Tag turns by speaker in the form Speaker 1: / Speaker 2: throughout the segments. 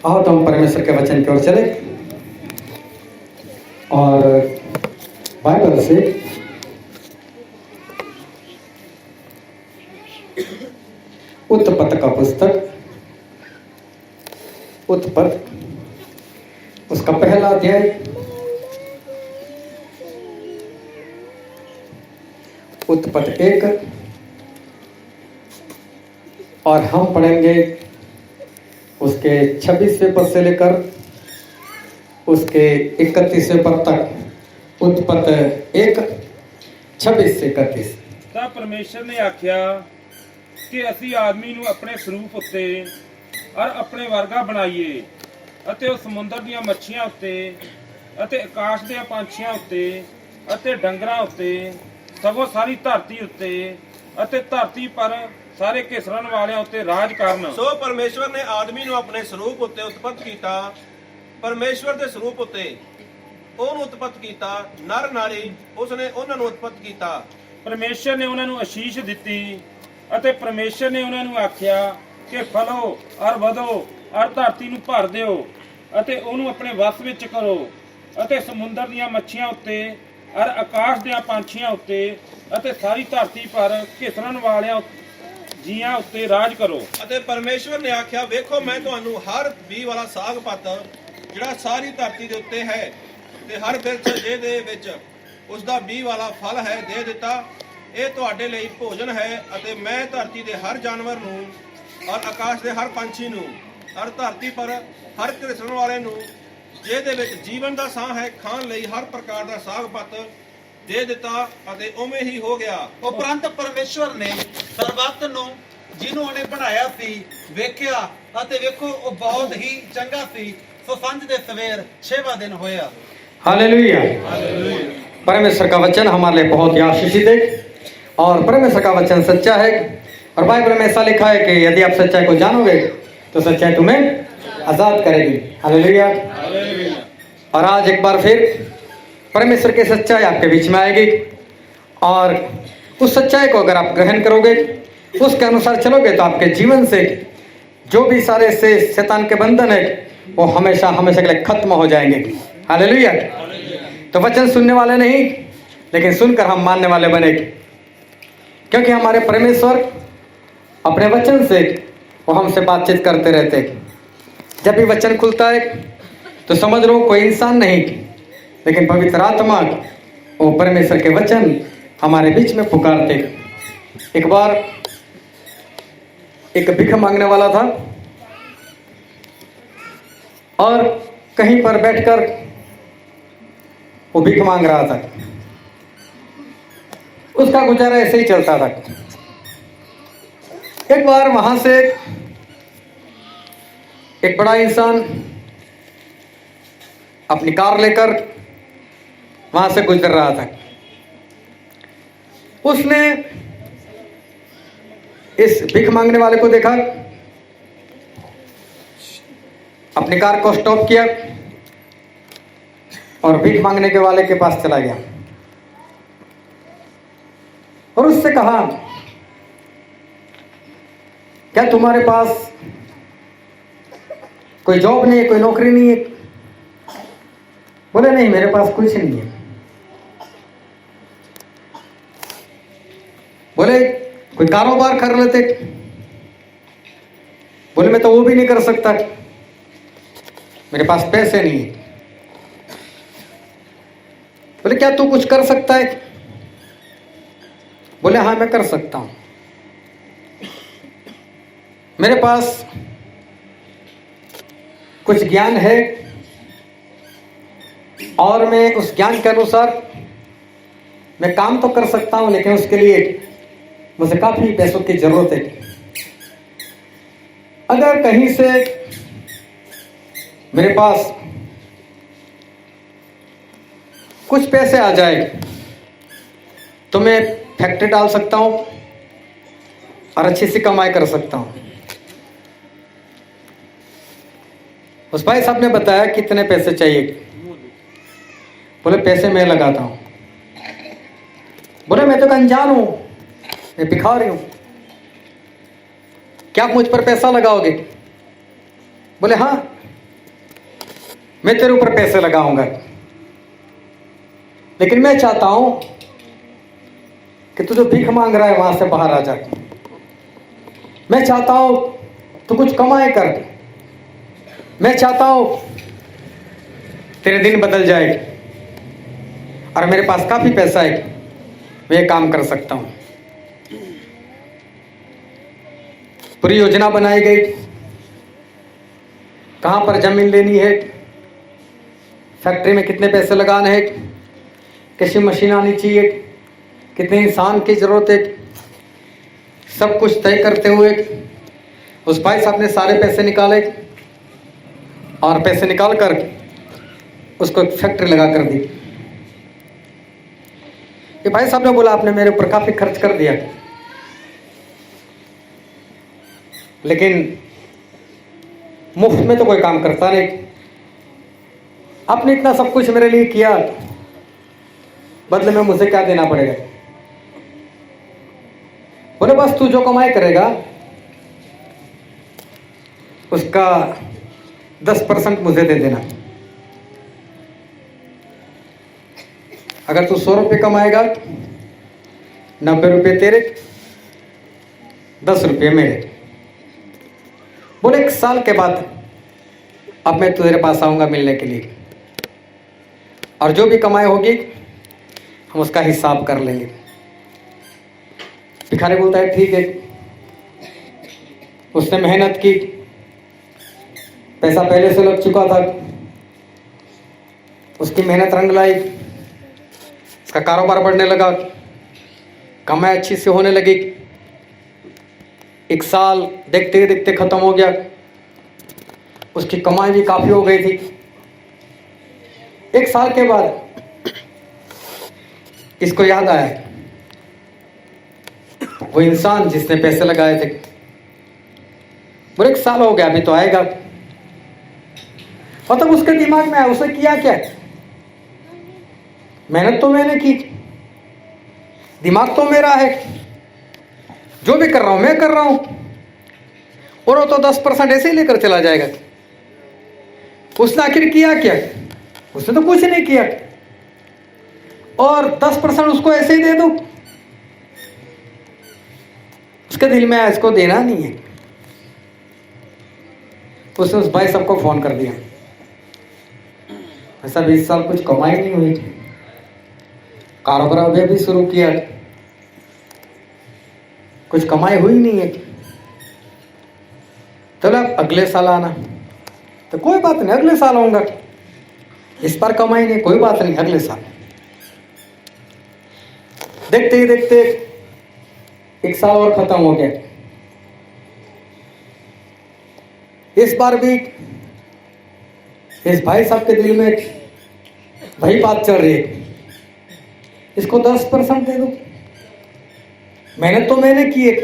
Speaker 1: आओ तो हम परमेश्वर के वचन की ओर चले और बाइबल से उत्पत्ति का पुस्तक उत्पत्ति उसका पहला अध्याय उत्पत्ति 1 और हम पढ़ेंगे उसके 26वें पद से लेकर उसके 31वें पद तक। उत्पत्ति 1 26 से 31।
Speaker 2: ਤਾਂ ਪਰਮੇਸ਼ਰ ਨੇ ਆਖਿਆ ਕਿ ਅਸੀਂ ਆਦਮੀ ਨੂੰ ਆਪਣੇ ਸਰੂਪ ਉੱਤੇ ਔਰ ਆਪਣੇ ਵਰਗਾ ਬਣਾਈਏ ਅਤੇ ਉਹ ਸਮੁੰਦਰ ਦੀਆਂ ਮੱਛੀਆਂ ਉੱਤੇ ਅਤੇ ਆਕਾਸ਼ ਦੇ ਪੰਛੀਆਂ ਉੱਤੇ ਅਤੇ ਡੰਗਰਾਂ ਉੱਤੇ ਸਗੋਂ ਸਾਰੀ ਧਰਤੀ ਉੱਤੇ ਅਤੇ ਧਰਤੀ ਪਰ ਸਾਰੇ ਘਿਸਰਨ ਵਾਲਿਆਂ ਉੱਤੇ ਰਾਜ ਕਰਨ।
Speaker 3: ਸੋ ਪਰਮੇਸ਼ਵਰ ਨੇ ਆਦਮੀ ਨੂੰ ਆਪਣੇ ਸਰੂਪ ਉੱਤੇ ਉਤਪਤ ਕੀਤਾ, ਪਰਮੇਸ਼ਵਰ ਦੇ ਸਰੂਪ ਉੱਤੇ ਉਹਨੂੰ ਉਤਪਤ ਕੀਤਾ, ਨਰ ਨਾਰੀ ਉਸਨੇ ਉਹਨਾਂ ਨੂੰ ਉਤਪਤ ਕੀਤਾ।
Speaker 2: ਪਰਮੇਸ਼ਰ ਨੇ ਉਹਨਾਂ ਨੂੰ ਅਸ਼ੀਸ਼ ਦਿੱਤੀ ਅਤੇ ਪਰਮੇਸ਼ਰ ਨੇ ਉਹਨਾਂ ਨੂੰ ਆਖਿਆ ਕਿ ਫਲੋ ਔਰ ਵਧੋ ਔਰ ਧਰਤੀ ਨੂੰ ਭਰ ਦਿਓ ਅਤੇ ਉਹਨੂੰ ਆਪਣੇ ਵਸ ਵਿੱਚ ਕਰੋ ਅਤੇ ਸਮੁੰਦਰ ਦੀਆਂ ਮੱਛੀਆਂ ਉੱਤੇ ਔਰ ਆਕਾਸ਼ ਦੀਆਂ ਪੰਛੀਆਂ ਉੱਤੇ ਅਤੇ ਸਾਰੀ ਧਰਤੀ ਪਰ ਘਿਸਰਨ ਵਾਲਿਆਂ ਜੀਆਂ ਉੱਤੇ ਰਾਜ ਕਰੋ।
Speaker 3: ਅਤੇ ਪਰਮੇਸ਼ਵਰ ਨੇ ਆਖਿਆ ਵੇਖੋ ਮੈਂ ਤੁਹਾਨੂੰ ਹਰ ਬੀ ਵਾਲਾ ਸਾਗ ਪੱਤ ਜਿਹੜਾ ਸਾਰੀ ਧਰਤੀ ਦੇ ਉੱਤੇ ਹੈ ਤੇ ਹਰ ਬਿਰਛ ਦੇ ਵਿੱਚ ਉਸ ਦਾ ਬੀ ਵਾਲਾ ਫਲ ਹੈ ਦੇ ਦਿੱਤਾ। ਇਹ ਤੁਹਾਡੇ ਲਈ ਭੋਜਨ ਹੈ ਅਤੇ ਮੈਂ ਧਰਤੀ ਦੇ ਹਰ ਜਾਨਵਰ ਨੂੰ ਔਰ ਆਕਾਸ਼ ਦੇ ਹਰ ਪੰਛੀ ਨੂੰ ਔਰ ਧਰਤੀ ਪਰ ਹਰ ਘਿਸਰਨ ਵਾਲੇ ਨੂੰ ਜਿਹਦੇ ਵਿੱਚ ਜੀਵਨ ਦਾ ਸਾਹ ਹੈ ਖਾਣ ਲਈ ਹਰ ਪ੍ਰਕਾਰ ਦਾ ਸਾਗ ਪੱਤ ਦੇ ਦਿੱਤਾ ਅਤੇ ਉਵੇਂ ਹੀ ਹੋ ਗਿਆ।
Speaker 4: ਉਪਰੰਤ ਪਰਮੇਸ਼ਵਰ ਨੇ ਸਰਬੱਤ ਨੂੰ ਜਿਹਨੂੰ ਉਹਨੇ ਬਣਾਇਆ ਸੀ ਵੇਖਿਆ ਅਤੇ ਵੇਖੋ ਉਹ ਬਹੁਤ ਹੀ ਚੰਗਾ ਸੀ। ਸੋ ਸੰਜ ਦੇ ਸਵੇਰ 6ਵਾਂ दिन होया।
Speaker 1: हालेलुया। परमेश्वर का वचन हमारे लिए बहुत ही आशीषित है और परमेश्वर का वचन सच्चा है और बाइबल में ऐसा लिखा है कि यदि आप सच्चाई को जानोगे तो सच्चाई तुम्हें आजाद करेगी। हालेलुया। और आज एक बार फिर परमेश्वर की सच्चाई आपके बीच में आएगी और उस सच्चाई को अगर आप ग्रहण करोगे उसके अनुसार चलोगे तो आपके जीवन से जो भी सारे से शैतान के बंधन है वो हमेशा हमेशा के लिए खत्म हो जाएंगे। हालेलुया। तो वचन सुनने वाले नहीं लेकिन सुनकर हम मानने वाले बनेंगे क्योंकि हमारे परमेश्वर अपने वचन से वो हमसे बातचीत करते रहते। जब भी वचन खुलता है तो समझ लो कोई इंसान नहीं लेकिन पवित्र आत्मा वो परमेश्वर के वचन हमारे बीच में पुकारते। एक बार एक भिख मांगने वाला था और कहीं पर बैठकर वो भिख मांग रहा था। उसका गुजारा ऐसे ही चलता था। एक बार वहां से एक बड़ा इंसान अपनी कार लेकर वहां से गुजर रहा था। उसने इस भिख मांगने वाले को देखा, अपनी कार को स्टॉप किया और भीख मांगने के वाले के पास चला गया और उससे कहा क्या तुम्हारे पास कोई जॉब नहीं है, कोई नौकरी नहीं है? बोले नहीं, मेरे पास कुछ नहीं है। बोले कोई कारोबार कर लेते? बोले मैं तो वो भी नहीं कर सकता, मेरे पास पैसे नहीं है। बोले क्या तू कुछ कर सकता है? बोले हाँ मैं कर सकता हूं, मेरे पास कुछ ज्ञान है और मैं उस ज्ञान के अनुसार मैं काम तो कर सकता हूं लेकिन उसके लिए मुझे काफी पैसों की जरूरत है। अगर कहीं से मेरे पास कुछ पैसे आ जाए तो मैं फैक्ट्री डाल सकता हूँ और अच्छी सी कमाई कर सकता हूँ। उस भाई साहब ने बताया कितने पैसे चाहिए। बोले पैसे मैं लगाता हूँ। बोले मैं तो अनजान हूँ, मैं भिखारी हूँ, क्या आप मुझ पर पैसा लगाओगे? बोले हाँ, मैं तेरे ऊपर पैसे लगाऊंगा, लेकिन मैं चाहता हूं कि तू जो भीख मांग रहा है वहां से बाहर आ जा। मैं चाहता हूं तू कुछ कमाए कर। मैं चाहता हूं तेरे दिन बदल जाए और मेरे पास काफी पैसा है, मैं ये काम कर सकता हूं। पूरी योजना बनाई गई, कहां पर जमीन लेनी है, फैक्ट्री में कितने पैसे लगाने हैं, कैसी मशीन आनी चाहिए, कितने इंसान की जरूरत है, सब कुछ तय करते हुए उस भाई साहब ने सारे पैसे निकाले और पैसे निकाल कर उसको एक फैक्ट्री लगा कर दी। ये भाई साहब ने बोला आपने मेरे ऊपर काफी खर्च कर दिया, लेकिन मुफ्त में तो कोई काम करता नहीं। आपने इतना सब कुछ मेरे लिए किया, बदले में मुझे क्या देना पड़ेगा? बोले बस तू जो कमाई करेगा उसका 10% मुझे दे देना। अगर तू 100 रुपये कमाएगा, 90 रुपये तेरे, 10 रुपये मेरे। बोले 1 साल के बाद अब मैं तेरे पास आऊंगा मिलने के लिए, और जो भी कमाई होगी हम उसका हिसाब कर लेंगे। भिखारी बोलता है ठीक है। उसने मेहनत की, पैसा पहले से लग चुका था, उसकी मेहनत रंग लाई, उसका कारोबार बढ़ने लगा, कमाई अच्छी से होने लगी। 1 साल देखते देखते खत्म हो गया, उसकी कमाई भी काफी हो गई थी। 1 साल के बाद इसको याद आया वो इंसान जिसने पैसे लगाए थे। बोले 1 साल हो गया, अभी तो आएगा। और तब उसके दिमाग में आया उसने किया क्या? मेहनत तो मैंने की, दिमाग तो मेरा है, जो भी कर रहा हूं मैं कर रहा हूं, और वो तो 10% ऐसे ही लेकर चला जाएगा। उसने आखिर किया क्या? उसने तो कुछ नहीं किया, और 10% उसको ऐसे ही दे दो। उसके दिल में आया इसको देना नहीं है। उसने उस भाई साहब को फोन कर दिया, ऐसा 20 साल कुछ कमाई नहीं हुई, कारोबार अभी अभी शुरू किया, कुछ कमाई हुई नहीं है, चलो अगले साल आना। तो कोई बात नहीं, अगले साल आऊंगा, इस बार कमाई नहीं, कोई बात नहीं, अगले साल। देखते ही देखते 1 साल और खत्म हो गया। इस बार भी इस भाई साहब के दिल में वही बात चल रही है, इसको 10% दे दो, मेहनत तो मैंने की है,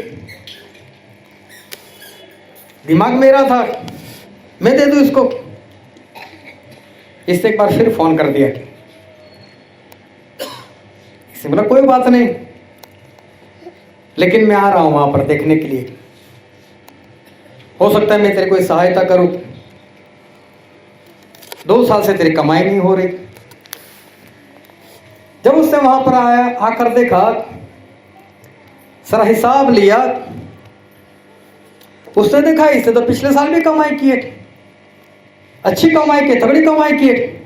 Speaker 1: दिमाग मेरा था, मैं दे दूं इसको। इससे एक बार फिर फोन कर दिया। इससे बोला कोई बात नहीं, लेकिन मैं आ रहा हूं वहां पर देखने के लिए, हो सकता है मैं तेरे को सहायता करूं। 2 साल से तेरी कमाई नहीं हो रही। जब उसने वहां पर आया, आकर देखा, सारा हिसाब लिया, उसने देखा इसने तो पिछले साल भी कमाई की है, अच्छी कमाई की, तगड़ी कमाई की है।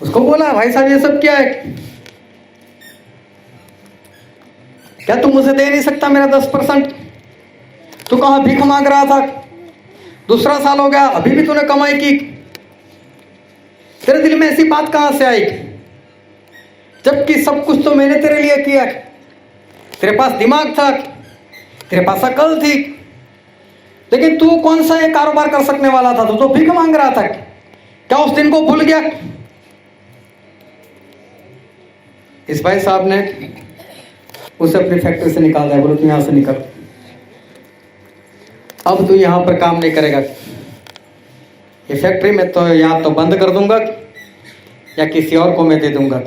Speaker 1: उसको बोला भाई साहब ये सब क्या है? क्या तू मुझे दे नहीं सकता मेरा 10%? तू कहां भीख मांग रहा था, दूसरा साल हो गया, अभी भी तूने कमाई की, तेरे दिल में ऐसी बात कहां से आई? जबकि सब कुछ तो मैंने तेरे लिए किया, तेरे पास दिमाग था, तेरे पास अकल थी, लेकिन तू कौन सा ये कारोबार कर सकने वाला था? तू तो भीख मांग रहा था। क्या उस दिन को भूल गया? इस भाई साहब ने उसे अपनी फैक्ट्री से निकाल दिया, बोलो तू यहाँ से निकल, अब तू यहाँ पर काम नहीं करेगा, ये फैक्ट्री में तो या तो बंद कर दूंगा या किसी और को मैं दे दूंगा,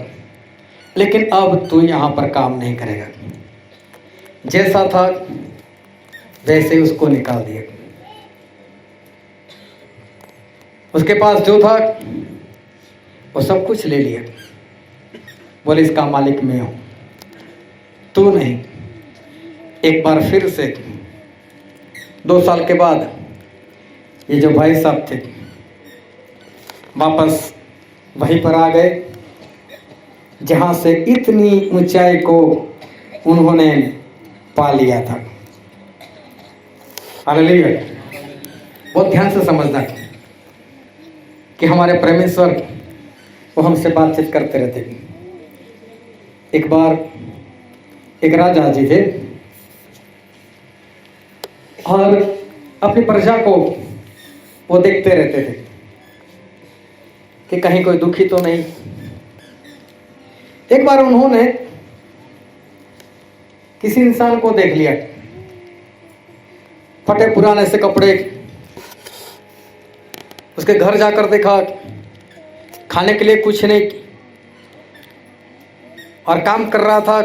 Speaker 1: लेकिन अब तू यहाँ पर काम नहीं करेगा। जैसा था वैसे ही उसको निकाल दिया। उसके पास जो था वो सब कुछ ले लिया। बोले इसका मालिक मैं हूं, तू नहीं। एक बार फिर से 2 साल के बाद ये जो भाई साहब थे वापस वहीं पर आ गए जहां से इतनी ऊंचाई को उन्होंने पा लिया था। हालेलुया। बहुत ध्यान से समझना कि हमारे परमेश्वर वो हमसे बातचीत करते रहते। एक बार एक राजा जी थे और अपनी प्रजा को वो देखते रहते थे कि कहीं कोई दुखी तो नहीं। एक बार उन्होंने किसी इंसान को देख लिया, फटे पुराने से कपड़े, उसके घर जाकर देखा खाने के लिए कुछ नहीं और काम कर रहा था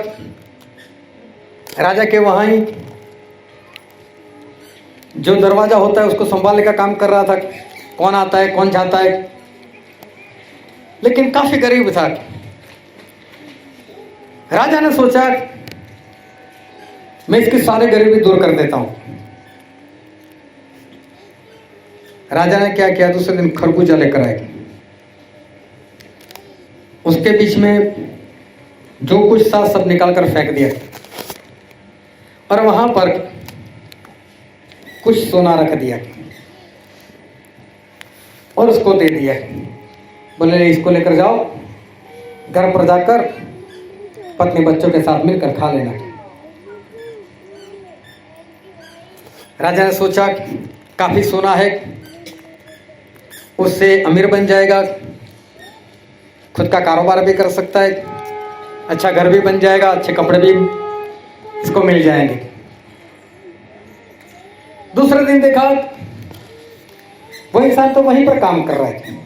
Speaker 1: राजा के वहां ही, जो दरवाजा होता है उसको संभालने का काम कर रहा था, कौन आता है कौन जाता है, लेकिन काफी गरीब था। राजा ने सोचा मैं इसकी सारी गरीबी दूर कर देता हूं। राजा ने क्या किया, दूसरे दिन खरबूजा लेकर आए, उसके बीच में जो कुछ था सब निकाल कर फेंक दिया और वहां पर कुछ सोना रख दिया और उसको दे दिया। बोले इसको लेकर जाओ, घर पर जाकर पत्नी बच्चों के साथ मिलकर खा लेना। राजा ने सोचा काफी सोना है, उससे अमीर बन जाएगा, खुद का कारोबार भी कर सकता है, अच्छा घर भी बन जाएगा, अच्छे कपड़े भी इसको मिल जाएंगे। दूसरे दिन देखा वो इंसान तो वहीं पर काम कर रहा है।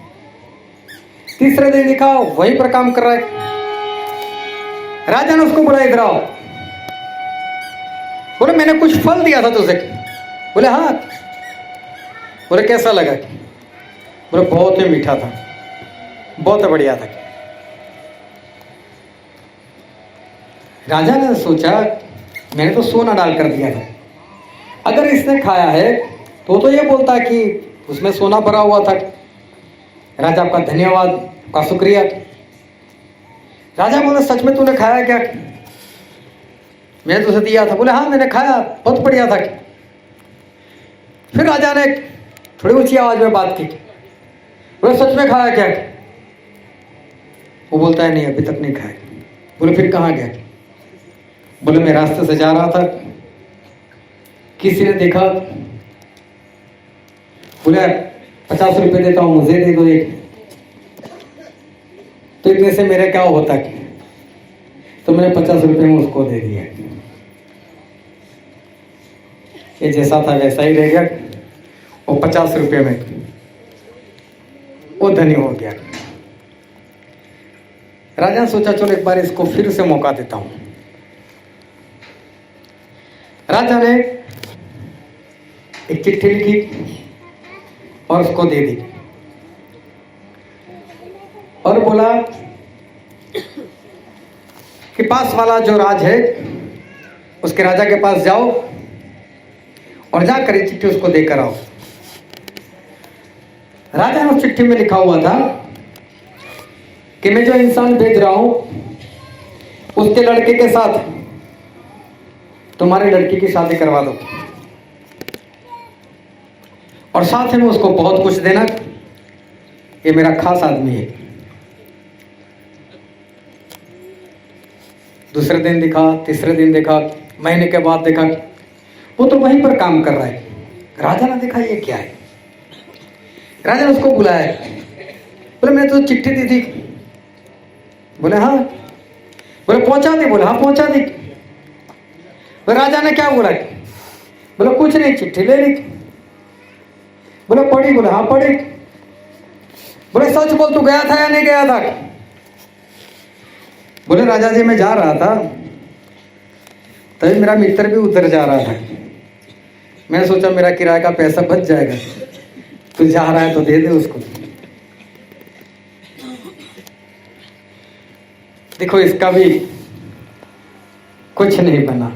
Speaker 1: तीसरे दिन देखा वहीं पर काम कर रहा है। राजा ने उसको बोला इधर आओ। बोले मैंने कुछ फल दिया था तुझे। बोले हाँ। बोले कैसा लगा? बोले बहुत ही मीठा था, बहुत बढ़िया था। राजा ने सोचा मैंने तो सोना डाल कर दिया था, अगर इसने खाया है तो ये बोलता कि उसमें सोना भरा हुआ था। राजा आपका धन्यवाद, आपका शुक्रिया। राजा बोले सच में तूने खाया क्या? मैंने तुझे दिया था। बोले हाँ मैंने खाया, बहुत बढ़िया था। फिर राजा ने थोड़ी ऊंची आवाज में बात की, बोले सच में खाया क्या? वो बोलता है नहीं अभी तक नहीं खाया। बोले फिर कहाँ गया? बोले मैं रास्ते से जा रहा था, किसी ने देखा, बोले 50 रुपए देता हूं मुझे दे दो एक। तो इतने से मेरा क्या होता है? तो मैंने 50 रुपए में उसको दे दिया। ये जैसा था वैसा ही रह गया, वो 50 रुपए में वो धनी हो गया। राजा ने सोचा चलो एक बार इसको फिर से मौका देता हूं। राजा ने एक चिट्ठी लिखी और उसको दे दी और बोला कि पास वाला जो राज है उसके राजा के पास जाओ और जाकर ये चिट्ठी उसको देकर आओ। राजा ने उस चिट्ठी में लिखा हुआ था कि मैं जो इंसान भेज रहा हूं उसके लड़के के साथ तुम्हारी लड़की की शादी करवा दो और साथ में उसको बहुत कुछ देना, ये मेरा खास आदमी है। दूसरे दिन देखा, तीसरे दिन देखा, महीने के बाद देखा वो तो वहीं पर काम कर रहा है। राजा ने देखा ये क्या है। राजा ने उसको बुलाया, बोले मैंने तो चिट्ठी दी थी। बोले हाँ। बोले पहुंचा दी, बोले हाँ पहुंचा दी। बोले राजा ने क्या बोला? बोले कुछ नहीं, चिट्ठी ले ली। बोले पढ़ी? बोले हाँ पढ़ी। बोले सच बोल, तू गया था या नहीं गया था? बोले राजा जी मैं जा रहा था, तभी मेरा मित्र भी उधर जा रहा था, मैंने सोचा मेरा किराए का पैसा बच जाएगा, तू जा रहा है तो दे दे उसको। देखो इसका भी कुछ नहीं बना।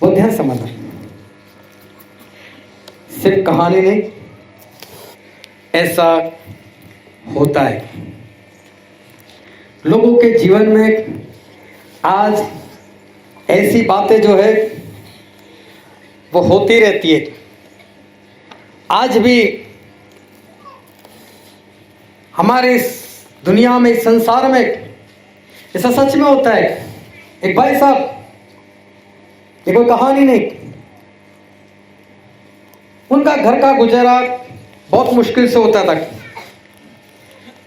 Speaker 1: वो ध्यान समझना, सिर्फ कहानी नहीं, ऐसा होता है लोगों के जीवन में। आज ऐसी बातें जो है वो होती रहती है। आज भी हमारे इस दुनिया में, इस संसार में ऐसा सच में होता है। एक भाई साहब, ये कोई कहानी नहीं, उनका घर का गुजारा बहुत मुश्किल से होता था।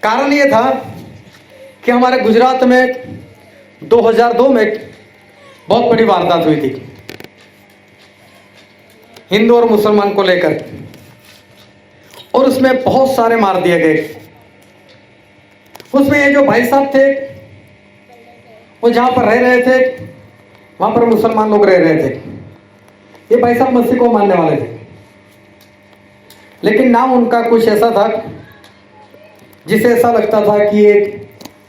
Speaker 1: कारण ये था कि हमारे गुजरात में 2002 में बहुत बड़ी वारदात हुई थी हिंदू और मुसलमान को लेकर, और उसमें बहुत सारे मार दिए गए। उसमें ये जो भाई साहब थे वो जहां पर रह रहे थे वहां पर मुसलमान लोग रह रहे थे। ये भाई साहब मसीह को मानने वाले थे, लेकिन नाम उनका कुछ ऐसा था जिसे ऐसा लगता था कि ये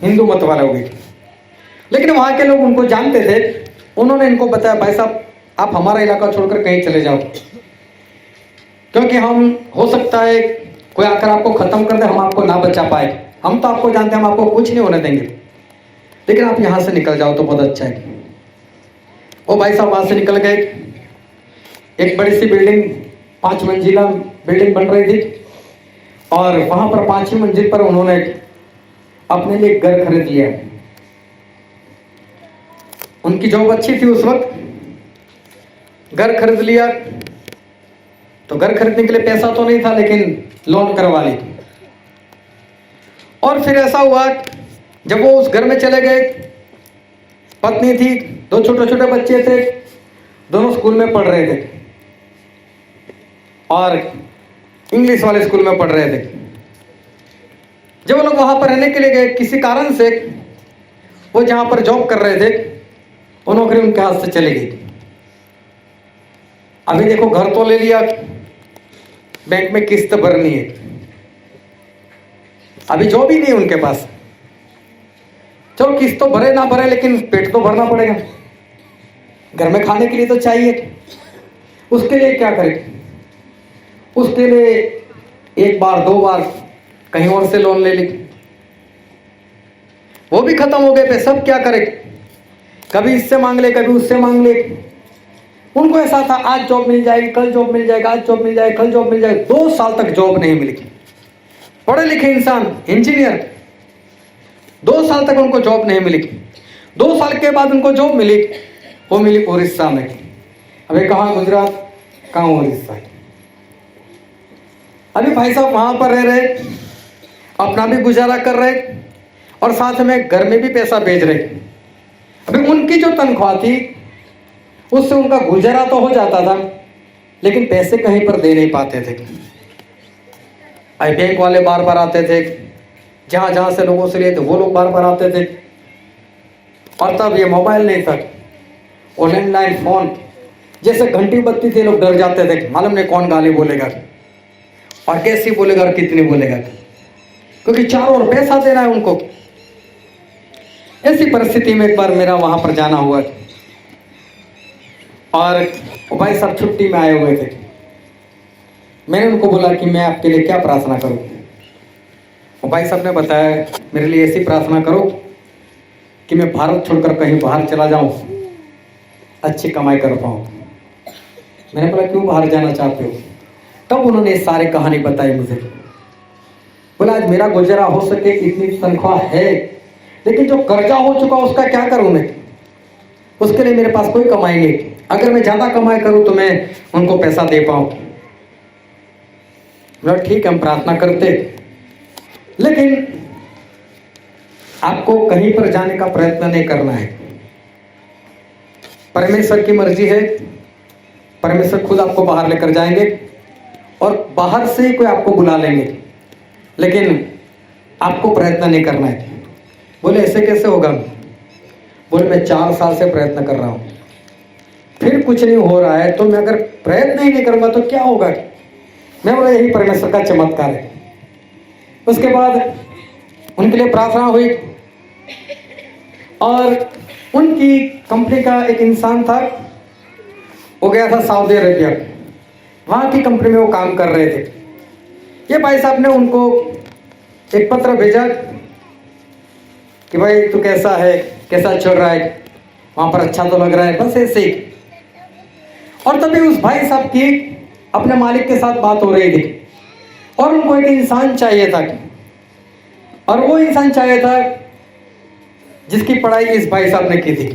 Speaker 1: हिंदू मत वाले होंगे। लेकिन वहां के लोग उनको जानते थे। उन्होंने इनको बताया भाई साहब आप हमारा इलाका छोड़कर कहीं चले जाओ, क्योंकि हम हो सकता है कोई आकर आपको खत्म कर दे, हम आपको ना बचा पाए। हम तो आपको जानते हैं, हम आपको कुछ नहीं होने देंगे, लेकिन आप यहां से निकल जाओ तो बहुत अच्छा है। वो भाई साहब वहां से निकल गए। एक बड़ी सी बिल्डिंग, 5 मंजिला बिल्डिंग बन रही थी, और वहां पर 5वीं मंजिल पर उन्होंने अपने लिए घर खरीद लिया। उनकी जॉब अच्छी थी उस वक्त, घर खरीद लिया। तो घर खरीदने के लिए पैसा तो नहीं था, लेकिन लोन करवा ली। और फिर ऐसा हुआ, जब वो उस घर में चले गए, पत्नी थी, 2 छोटे छोटे बच्चे थे, दोनों स्कूल में पढ़ रहे थे और इंग्लिश वाले स्कूल में पढ़ रहे थे। जब वो लोग वहां पर रहने के लिए गए, किसी कारण से वो जहां पर जॉब कर रहे थे वो नौकरी उनके हाथ से चली गई। अभी देखो घर तो ले लिया, बैंक में किस्त भरनी है, अभी जॉब ही नहीं है उनके पास। चलो किस्त तो भरे ना भरे, लेकिन पेट तो भरना पड़ेगा, घर में खाने के लिए तो चाहिए। उसके लिए क्या करें? उसके लिए 1 बार 2 बार कहीं और से लोन ले ली, वो भी खत्म हो गए पैसे। सब क्या करें? कभी इससे मांग ले, कभी उससे मांग ले। उनको ऐसा था आज जॉब मिल जाएगी, कल जॉब मिल जाएगा, आज जॉब मिल जाएगी, कल जॉब मिल जाएगी। 2 साल तक जॉब नहीं मिली। पढ़े लिखे इंसान, इंजीनियर, 2 साल तक उनको जॉब नहीं मिली। 2 साल के बाद उनको जॉब मिली, वो मिली उड़ीसा में। अबे कहाँ गुजरात, कहाँ उड़ीसा। अभी भाई साहब वहां पर रह रहे, अपना भी गुजारा कर रहे और साथ में घर में भी पैसा भेज रहे। अभी उनकी जो तनख्वाह थी उससे उनका गुजारा तो हो जाता था, लेकिन पैसे कहीं पर दे नहीं पाते थे। बैंक वाले बार बार आते थे, जहां जहां से लोगों से लिए थे वो लोग बार बार आते थे। और तब ये मोबाइल नहीं था, वो लैंडलाइन फोन, जैसे घंटी बत्ती थी, लोग डर जाते थे, मालूम नहीं कौन गाली बोलेगा और कैसी बोलेगा और कितनी बोलेगा, क्योंकि चारों ओर पैसा देना है उनको। ऐसी परिस्थिति में एक बार मेरा वहां पर जाना हुआ और भाई साहब छुट्टी में आए हुए थे। मैंने उनको बोला कि मैं आपके लिए क्या प्रार्थना करूं। और भाई साहब ने बताया मेरे लिए ऐसी प्रार्थना करो कि मैं भारत छोड़कर कहीं बाहर चला जाऊं, अच्छी कमाई कर पाऊं। मैंने बोला क्यों बाहर जाना चाहते हो? तब उन्होंने सारी कहानी बताई मुझे। बोला आज मेरा गुजारा हो सके इतनी तनख्वाह है, लेकिन जो कर्जा हो चुका उसका क्या करूं मैं? उसके लिए मेरे पास कोई कमाई नहीं। अगर मैं ज्यादा कमाई करूं तो मैं उनको पैसा दे पाऊं। बोला ठीक है हम प्रार्थना करते, लेकिन आपको कहीं पर जाने का प्रयत्न नहीं करना है। परमेश्वर की मर्जी है, परमेश्वर खुद आपको बाहर लेकर जाएंगे और बाहर से ही कोई आपको बुला लेंगे, लेकिन आपको प्रयत्न नहीं करना है। बोले ऐसे कैसे होगा? बोले मैं 4 साल से प्रयत्न कर रहा हूं, फिर कुछ नहीं हो रहा है, तो मैं अगर प्रयत्न ही नहीं करूंगा तो क्या होगा? मैं बोला यही परमेश्वर का चमत्कार है। उसके बाद उनके लिए प्रार्थना हुई और उनकी कंपनी का एक इंसान था, वो गया था सऊदी अरेबिया, वहां की कंपनी में वो काम कर रहे थे। ये भाई साहब ने उनको एक पत्र भेजा कि भाई तू कैसा है, कैसा चल रहा है, वहां पर अच्छा तो लग रहा है, बस ऐसे ही। और तभी उस भाई साहब की अपने मालिक के साथ बात हो रही थी और उनको एक इंसान चाहिए था, और वो इंसान चाहिए था जिसकी पढ़ाई इस भाई साहब ने की थी।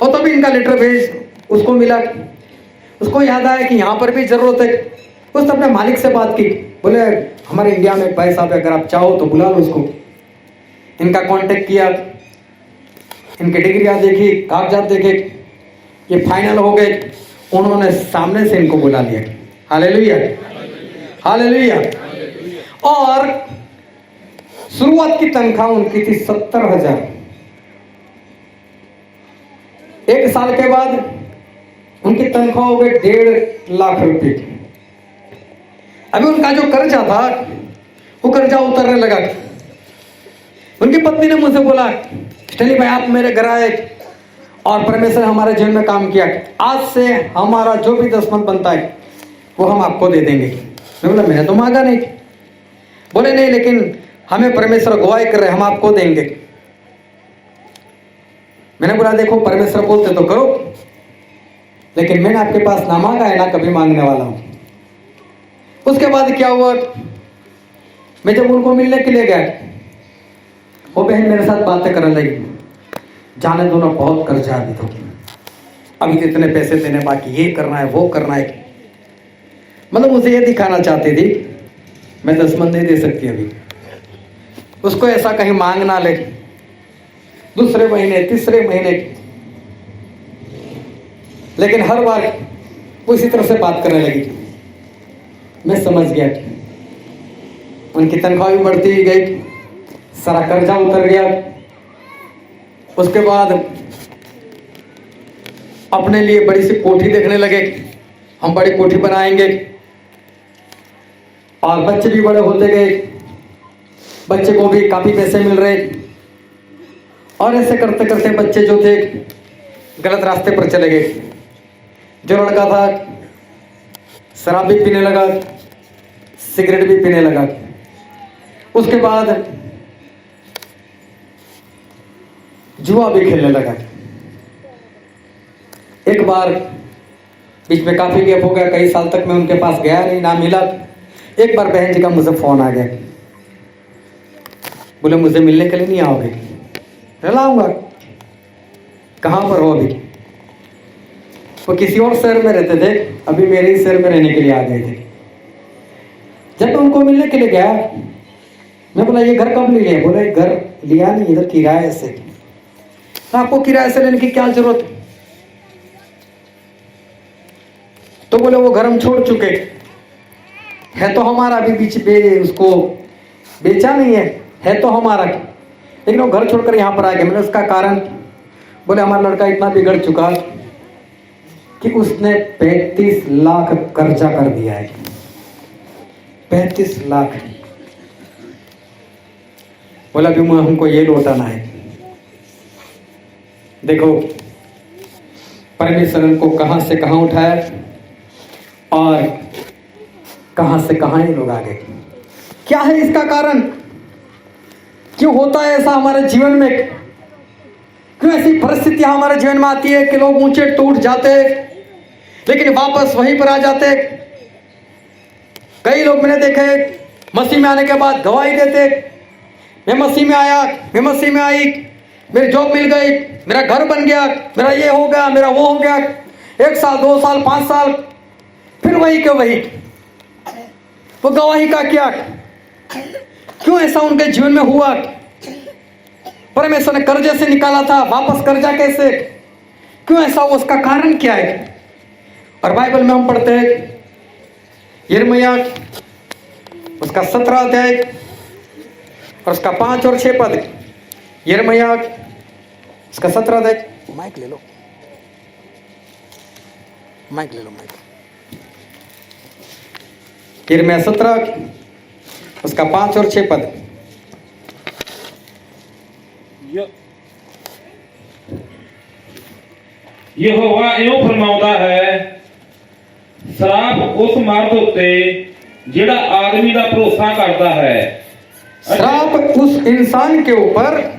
Speaker 1: और तभी इनका लेटर भेज उसको मिला, उसको याद आया कि यहाँ पर भी जरूरत है। उसने अपने मालिक से बात की, बोले हमारे इंडिया में एक भाई साहब है, अगर आप चाहो तो बुला लो उसको। इनका कांटेक्ट किया, इनकी डिग्रियां देखी, कागजात देखे, ये फाइनल हो गए। उन्होंने सामने से इनको बुला लिया। Hallelujah, hallelujah. और शुरुआत की तनख्वाह उनकी थी 70,000। 1 साल के बाद उनकी तनख्वाह हो गई 1.5 लाख रुपए। अभी उनका जो कर्जा था वो कर्जा उतरने लगा। उनकी पत्नी ने मुझसे बोला, स्टैनली भाई आप मेरे घर आए और परमेश्वर हमारे जीवन में काम किया, आज से हमारा जो भी दसमंत बनता है वो हम आपको दे देंगे। मैं बोला मैंने तो मांगा नहीं। बोले नहीं, लेकिन हमें परमेश्वर गवाही कर रहे, हम आपको देंगे। मैंने बोला देखो परमेश्वर बोलते तो करो, लेकिन मैंने आपके पास ना मांगा है ना कभी मांगने वाला हूं। उसके बाद क्या हुआ, मैं जब उनको मिलने के लिए गया, वो बहन मेरे साथ बातें करने लगी, जाने दो ना, बहुत कर्जा अभी तो, अभी तो इतने पैसे देने बाकी, ये करना है वो करना है। मतलब मुझे ये दिखाना चाहती थी मैं दसमंत नहीं दे सकती अभी। उसको ऐसा कहीं मांग ना ले, दूसरे महीने तीसरे महीने, लेकिन हर बार उसी तरह से बात करने लगी। मैं समझ गया उनकी तनख्वाह भी बढ़ती ही गई, सारा कर्जा उतर गया। उसके बाद अपने लिए बड़ी सी कोठी देखने लगे, हम बड़ी कोठी बनाएंगे, और बच्चे भी बड़े होते गए, बच्चे को भी काफी पैसे मिल रहे, और ऐसे करते करते बच्चे जो थे गलत रास्ते पर चले गए। जो लड़का था शराब भी पीने लगा, सिगरेट भी पीने लगा। उसके बाद जुआ भी खेलने लगा। एक बार बीच में काफी गैप हो गया, कई साल तक मैं उनके पास गया नहीं, ना मिला। एक बार बहन जी का मुझे फोन आ गया, बोले मुझे मिलने के लिए नहीं आओगे? मैं लाऊंगा। कहां पर हो अभी? वो किसी और शहर में रहते थे, अभी मेरे ही शहर में रहने के लिए आ गए थे। जब उनको मिलने के लिए गया, मैं बोला ये घर कब लिए? बोले घर लिया नहीं, इधर किराए से। आपको किराए से लेने की क्या जरूरत? तो बोले वो घर हम छोड़ चुके है, तो हमारा अभी बीच में उसको बेचा नहीं है तो हमारा, लेकिन वो घर छोड़कर यहाँ पर आ गया। मैंने उसका कारण, बोले हमारा लड़का इतना बिगड़ चुका कि उसने 35 लाख कर्जा कर दिया है। 35 लाख। बोला भी हमको ये लौटाना है। देखो परमेश्वर को कहां से कहां उठाया और कहां से कहां ये लोग आ गए। क्या है इसका कारण? क्यों होता है ऐसा हमारे जीवन में? क्यों ऐसी परिस्थितियां हमारे जीवन में आती है कि लोग ऊंचे टूट जाते हैं लेकिन वापस वहीं पर आ जाते हैं? कई लोग मैंने देखे मसीह में आने के बाद गवाही देते, मैं मसीह में आया, मैं मसीह में आई, मेरी जॉब मिल गई, मेरा घर बन गया, मेरा ये हो गया, मेरा वो हो गया। 1 साल 2 साल 5 साल फिर वही के वही। वो गवाही का क्या? क्यों ऐसा उनके जीवन में हुआ? परमेश्वर ने कर्जे से निकाला था, वापस कर्जा कैसे, क्यों ऐसा हुआ, उसका कारण क्या है। और बाइबल में हम पढ़ते हैं यिर्मयाह उसका 17 अध्याय और उसका 5 और 6 पद। यिर्मयाह उसका 17 अध्याय, माइक ले लो, माइक ले लो, माइक। यिर्मयाह 17 उसका 5 और 6 पद।
Speaker 2: यहोवा इਉਂ फरमाਉਂਦਾ है, श्राप उस मर्द उत्ते ਜਿਹੜਾ आदमी ਦਾ भरोसा करता है।
Speaker 1: श्राप उस इंसान के ऊपर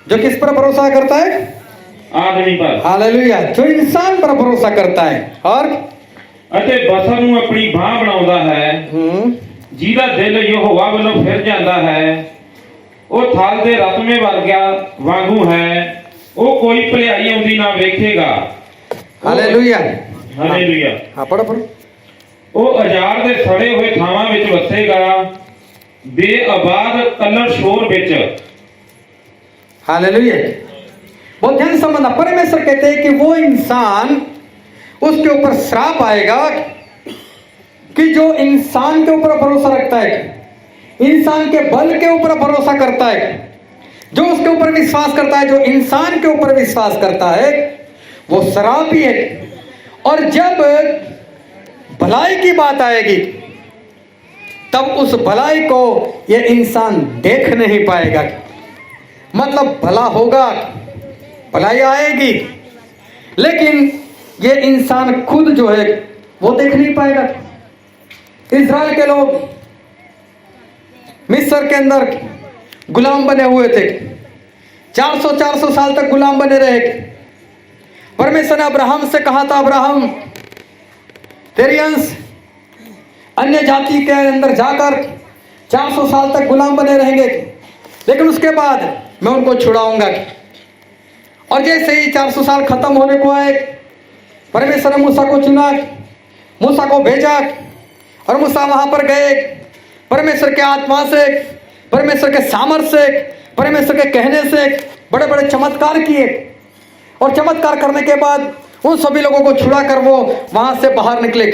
Speaker 1: जो किस पर भरोसा करता है,
Speaker 2: आदमी पर।
Speaker 1: हालेलुया, जो इंसान पर भरोसा करता है। और
Speaker 2: ਅਤੇ ਬਸਰ ਨੂੰ ਆਪਣੀ ਬਾਹ ਬਣਾਉਂਦਾ ਹੈ, ਜਿਹਦਾ ਦਿਲ ਯਹੋਵਾ ਵੱਲੋਂ ਫਿਰ ਜਾਂਦਾ ਹੈ। ਉਹ ਥਲ ਦੇ ਰਤਮੇ ਵਰਗਾ ਵਾਂਗੂ ਹੈ, ਉਹ ਕੋਈ ਭਲਾਈ ਆਉਂਦੀ ਨਾ ਵੇਖੇਗਾ।
Speaker 1: Hallelujah,
Speaker 2: hallelujah.
Speaker 1: हाँ पढ़ो पढ़ो।
Speaker 2: ਉਹ ਅਜਾੜ ਦੇ ਸੜੇ ਹੋਏ ਥਾਵਾਂ ਵਿੱਚ ਵਸੇਗਾ, ਬੇਆਬਾਦ ਕਲਰ ਸ਼ੋਰ ਵਿੱਚ।
Speaker 1: हालेलुया, बहुत ध्यान से समझना। परमेश्वर कहते हैं कि वो इंसान, उसके ऊपर श्राप आएगा कि जो इंसान के ऊपर भरोसा रखता है, इंसान के बल के ऊपर भरोसा करता है, जो उसके ऊपर विश्वास करता है, जो इंसान के ऊपर विश्वास करता है, वो श्रापी है। और जब भलाई की बात आएगी तब उस भलाई को ये इंसान देख नहीं पाएगा। मतलब भला होगा, भलाई आएगी, लेकिन ये इंसान खुद जो है वो देख नहीं पाएगा। इस्राएल के लोग मिस्र के अंदर गुलाम बने हुए थे, 400 साल तक गुलाम बने रहे। परमेश्वर ने अब्राहम से कहा था, अब्राहम तेरी अंश अन्य जाति के अंदर जाकर 400 साल तक गुलाम बने रहेंगे, लेकिन उसके बाद मैं उनको छुड़ाऊंगा। और जैसे ही 400 साल खत्म होने को आए, परमेश्वर ने मूसा को चुना, मूसा को भेजा, और मूसा वहां पर गए। परमेश्वर के आत्मा से, परमेश्वर के सामर्थ्य से, परमेश्वर के कहने से बड़े बड़े चमत्कार किए। और चमत्कार करने के बाद उन सभी लोगों को छुड़ा कर वो वहां से बाहर निकले।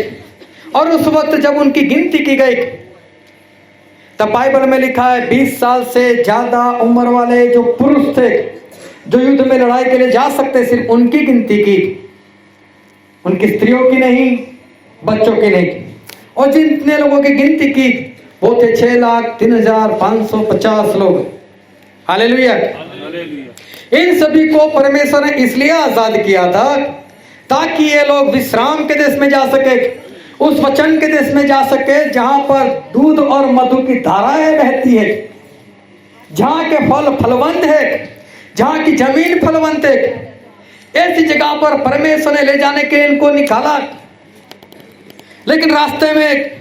Speaker 1: और उस वक्त जब उनकी गिनती की गई, तब बाइबल में लिखा है 20 साल से ज्यादा उम्र वाले जो पुरुष थे, जो युद्ध में लड़ाई के लिए जा सकते, सिर्फ उनकी गिनती की, उनकी स्त्रियों की नहीं, बच्चों की नहीं। और जितने लोगों की गिनती की वो थे 6,03,550 लोग। हालेलुया। इन सभी को परमेश्वर ने इसलिए आजाद किया था ताकि ये लोग विश्राम के देश में जा सके, उस वचन के देश में जा सके जहां पर दूध और मधु की धाराएं बहती है, जहां के फल फलवंत है, जहां की जमीन फलवंत है। ऐसी जगह पर परमेश्वर ने ले जाने के लिए इनको निकाला। लेकिन रास्ते में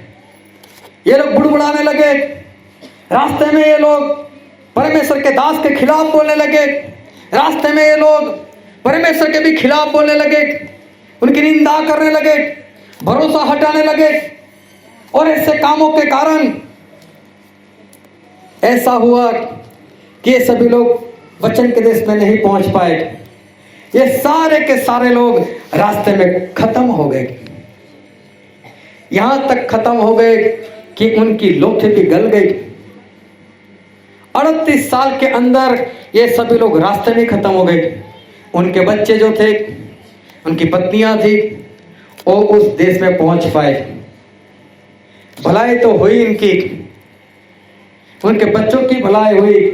Speaker 1: ये लोग बुड़बुड़ाने लगे, रास्ते में ये लोग परमेश्वर के दास के खिलाफ बोलने लगे, रास्ते में ये लोग परमेश्वर के भी खिलाफ बोलने लगे, उनकी निंदा करने लगे, भरोसा हटाने लगे। और ऐसे कामों के कारण ऐसा हुआ कि ये सभी लोग वचन के देश में नहीं पहुंच पाए। ये सारे के सारे लोग रास्ते में खत्म हो गए, यहां तक खत्म हो गए कि उनकी लोथी भी गल गई। 38 साल के अंदर ये सभी लोग रास्ते में खत्म हो गए। उनके बच्चे जो थे, उनकी पत्नियां थी, वो उस देश में पहुंच पाए। भलाई तो हुई इनकी, उनके बच्चों की भलाई हुई,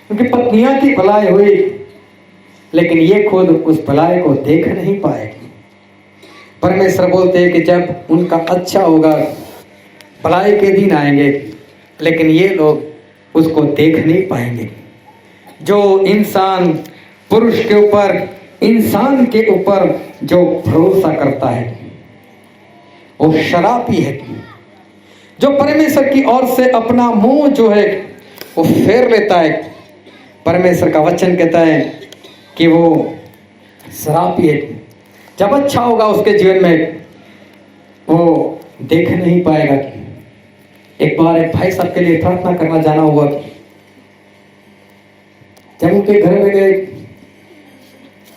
Speaker 1: उनकी पत्नियां की भलाई हुई, लेकिन ये खुद उस भलाई को देख नहीं पाए। परमेश्वर बोलते हैं कि जब उनका अच्छा होगा, भलाई के दिन आएंगे, लेकिन ये लोग उसको देख नहीं पाएंगे। जो इंसान पुरुष के ऊपर, इंसान के ऊपर जो भरोसा करता है वो शराबी है। जो परमेश्वर की ओर से अपना मुंह जो है वो फेर लेता है, परमेश्वर का वचन कहता है कि वो शराबी है। जब अच्छा होगा उसके जीवन में वो देख नहीं पाएगा। एक बार एक भाई साहब के लिए प्रार्थना करना जाना हुआ। जब उनके घर में गए,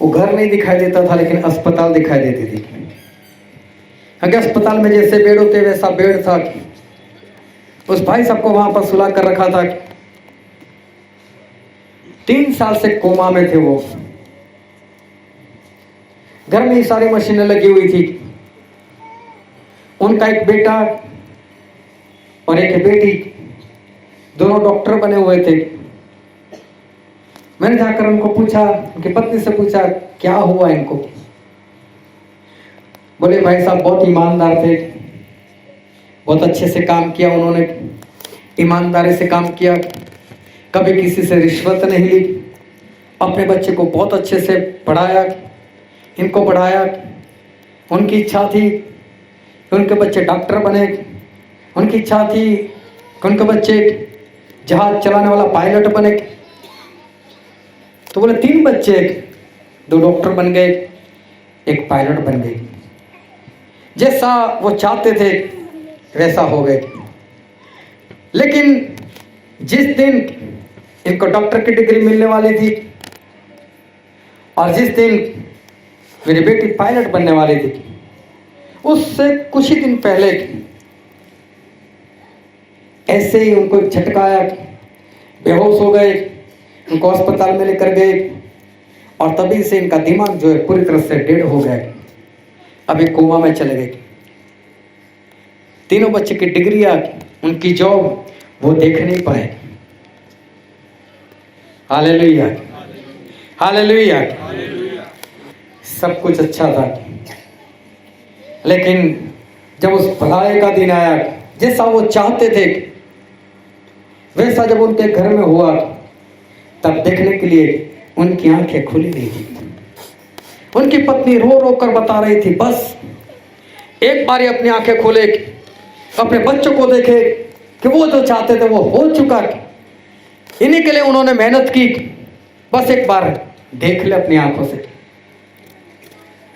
Speaker 1: वो घर नहीं दिखाई देता था लेकिन अस्पताल दिखाई देती थी। अगर अस्पताल में जैसे बेड होते वैसा बेड था। उस भाई साहब को वहां पर सुला कर रखा था। 3 साल से कोमा में थे वो। घर में ही सारी मशीनें लगी हुई थी। उनका एक बेटा और एक बेटी, दोनों डॉक्टर बने हुए थे। मैंने जाकर उनको पूछा, उनकी पत्नी से पूछा क्या हुआ इनको। बोले भाई साहब बहुत ईमानदार थे, बहुत अच्छे से काम किया उन्होंने, ईमानदारी से काम किया, कभी किसी से रिश्वत नहीं ली, अपने बच्चे को बहुत अच्छे से पढ़ाया, इनको पढ़ाया। उनकी इच्छा थी कि उनके बच्चे डॉक्टर बने, उनकी इच्छा थी कि उनके बच्चे जहाज चलाने वाला पायलट बने। तो बोले 3 बच्चे, 2 डॉक्टर बन गए, एक पायलट बन गए। जैसा वो चाहते थे वैसा हो गए। लेकिन जिस दिन इनको डॉक्टर की डिग्री मिलने वाली थी और जिस दिन मेरी बेटी पायलट बनने वाली थी, उससे कुछ ही दिन पहले ऐसे ही उनको एक झटका आया, बेहोश हो गए, उनको अस्पताल में लेकर गए और तभी से इनका दिमाग जो है पूरी तरह से डेड हो गया। अभी कोमा में चले गए। तीनों बच्चे की डिग्रियां, उनकी जॉब वो देख नहीं पाए। Hallelujah, hallelujah. सब कुछ अच्छा था, लेकिन जब उस भलाई का दिन आया, जैसा वो चाहते थे वैसा जब उनके घर में हुआ, तब देखने के लिए उनकी आंखें खुली नहीं थी। उनकी पत्नी रो रो कर बता रही थी, बस एक बार अपनी आंखें खोले, अपने बच्चों को देखे कि वो जो चाहते थे वो हो चुका। इन्हीं के लिए उन्होंने मेहनत की, बस एक बार देख ले अपनी आंखों से।